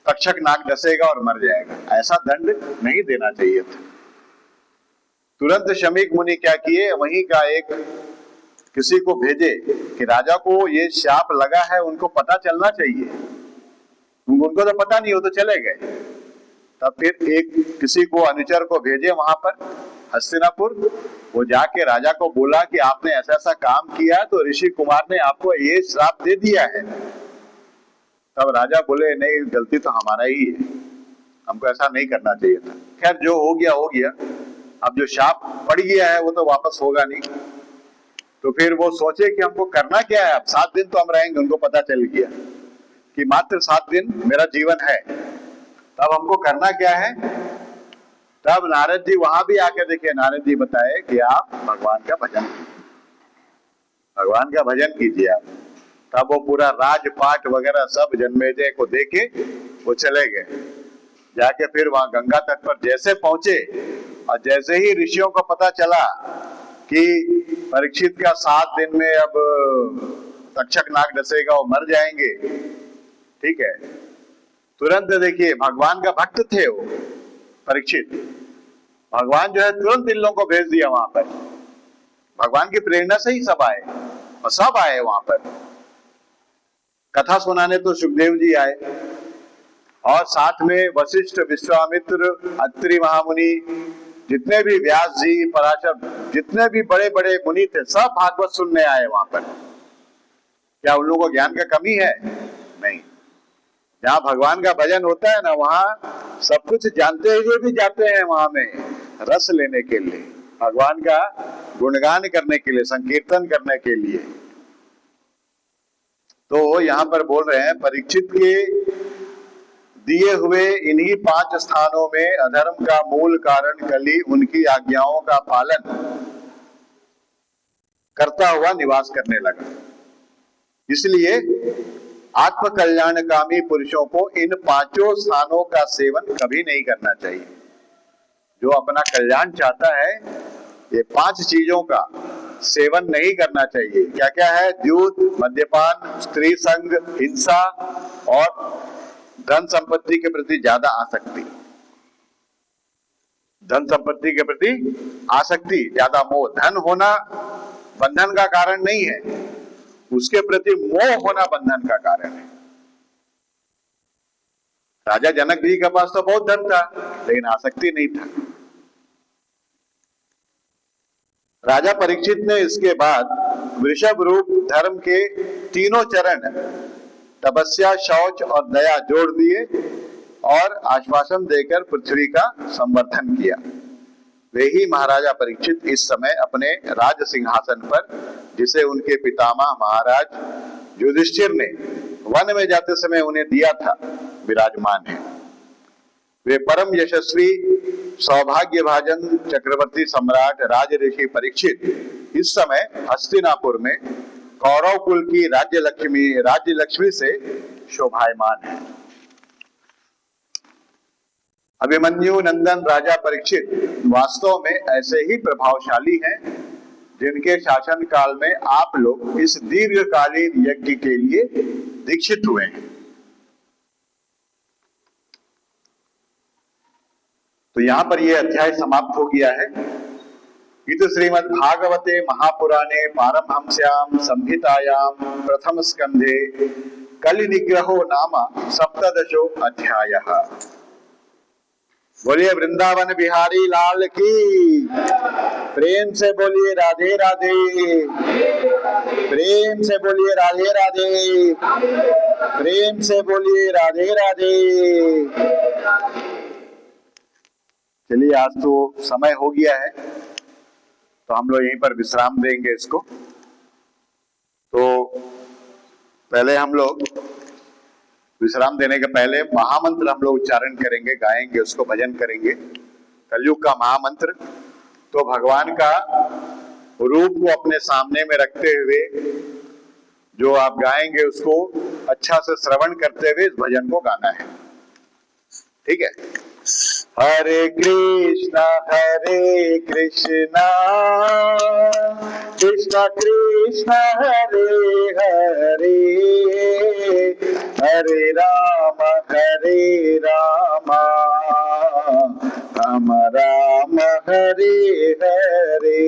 तक्षक नाग डसेगा और मर जाएगा, ऐसा दंड नहीं देना चाहिए था। तुरंत शमीक मुनि क्या किए, वहीं का एक किसी को भेजे कि राजा को ये शाप लगा है, उनको पता चलना चाहिए। उनको तो पता नहीं, हो तो चले गए। तब फिर एक किसी को अनुचर को भेजे वहां पर हस्तिनापुर। वो जाके राजा को बोला कि आपने ऐसा ऐसा काम किया, तो ऋषि कुमार ने आपको ये श्राप दे दिया है। तब राजा बोले, नहीं, गलती तो हमारा ही है, हमको ऐसा नहीं करना चाहिए था। खैर, जो हो गया हो गया, अब जो शाप पड़ गया है वो तो वापस होगा नहीं। तो फिर वो सोचे कि हमको करना क्या है, अब 7 दिन तो हम रहेंगे। उनको पता चल गया कि मात्र 7 दिन मेरा जीवन है, तब हमको करना क्या है। तब नारद जी वहां भी आके देखे, नारद जी बताए कि आप भगवान का भजन कीजिए, भगवान का भजन कीजिए आप। तब वो पूरा राजपाट वगैरह सब जन्मेजय को देके वो चले गए। जाके फिर वहां गंगा तट पर जैसे पहुंचे, और जैसे ही ऋषियों को पता चला कि परीक्षित का 7 दिन में अब तक्षक नाग डसेगा, वो मर जाएंगे, ठीक है, तुरंत देखिए भगवान का भक्त थे वो परीक्षित, भगवान जो है तुरंत इन लोगों को भेज दिया वहां पर, भगवान की प्रेरणा से ही सब आए और सब आए वहां पर। कथा सुनाने तो सुखदेव जी आए और साथ में वशिष्ठ, विश्वामित्र, अत्रि महामुनि, जितने भी व्यास जी, पराशर, जितने भी बड़े बड़े मुनि थे, सब भागवत सुनने आए वहां पर। क्या उन लोगों को ज्ञान का कमी है? नहीं। जहाँ भगवान का भजन होता है ना, वहां सब कुछ जानते हुए भी जाते हैं वहां में रस लेने के लिए, भगवान का गुणगान करने के लिए, संकीर्तन करने के लिए। तो यहाँ पर बोल रहे हैं परीक्षित के दिए हुए इन्हीं 5 स्थानों में अधर्म का मूल कारण कली उनकी आज्ञाओं का पालन करता हुआ निवास करने लगा। इसलिए आत्म कल्याणकामी पुरुषों को इन 5 स्थानों का सेवन कभी नहीं करना चाहिए। जो अपना कल्याण चाहता है, ये 5 चीजों का सेवन नहीं करना चाहिए। क्या क्या है? द्यूत, मद्यपान, स्त्री संग, हिंसा और धन संपत्ति के प्रति ज्यादा आसक्ति। धन संपत्ति के प्रति आसक्ति, ज्यादा मोह। धन होना बंधन का कारण नहीं है, उसके प्रति मोह होना बंधन का कारण है। राजा जनक जी के पास तो बहुत धन था, लेकिन आसक्ति नहीं था। राजा परीक्षित ने इसके बाद वृषभ रूप धर्म के तीनों चरण तपस्या, शौच और दया जोड़ दिए और आश्वासन देकर पृथ्वी का संवर्धन किया। वे ही महाराजा परीक्षित इस समय अपने राज सिंहासन पर, जिसे उनके पितामह महाराज युधिष्ठिर ने वन में जाते समय उन्हें दिया था, विराजमान है। वे परम यशस्वी सौभाग्यभाजन चक्रवर्ती सम्राट राज ऋषि परीक्षित इस समय हस्तिनापुर में कौरव कुल की राज्य लक्ष्मी से शोभायमान है। अभिमन्यु नंदन राजा परीक्षित वास्तव में ऐसे ही प्रभावशाली हैं, जिनके शासन काल में आप लोग इस दीर्घकालीन यज्ञ के लिए दीक्षित हुए हैं। तो यहां पर यह अध्याय समाप्त हो गया है। इत श्रीमद् भागवते महापुराणे पारमहंस्याम संहितायाम प्रथम स्कंधे कलि निग्रहो नाम सप्तदशो अध्यायः। बोलिए वृंदावन बिहारी लाल की, प्रेम से बोलिए राधे राधे, प्रेम से बोलिए राधे राधे, प्रेम से बोलिए राधे राधे। चलिए, आज तो समय हो गया है, तो हम लोग यहीं पर विश्राम देंगे इसको। तो पहले हम लोग विश्राम देने के पहले महामंत्र हम लोग उच्चारण करेंगे, गाएंगे उसको, भजन करेंगे। कलयुग का महामंत्र तो भगवान का रूप को अपने सामने में रखते हुए जो आप गाएंगे उसको अच्छा से श्रवण करते हुए इस भजन को गाना है, ठीक है? हरे कृष्णा कृष्णा कृष्णा हरे हरे, हरे राम राम राम हरे हरे।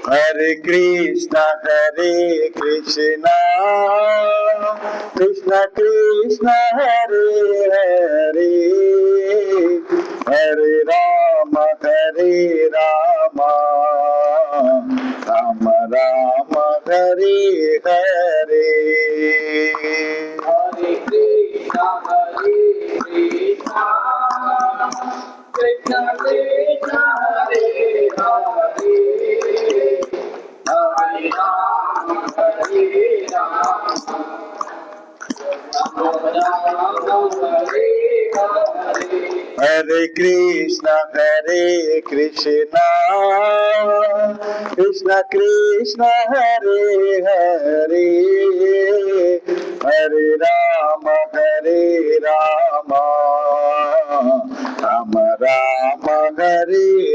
हरे कृष्णा कृष्णा कृष्णा हरे हरे, हरे राम राम राम हरे हरे। हरे कृष्णा कृष्णा कृष्णा हरे हरे, हरे राम राम हरे हरे। हरे कृष्ण कृष्ण कृष्ण हरे हरे, हरे राम राम राम हरे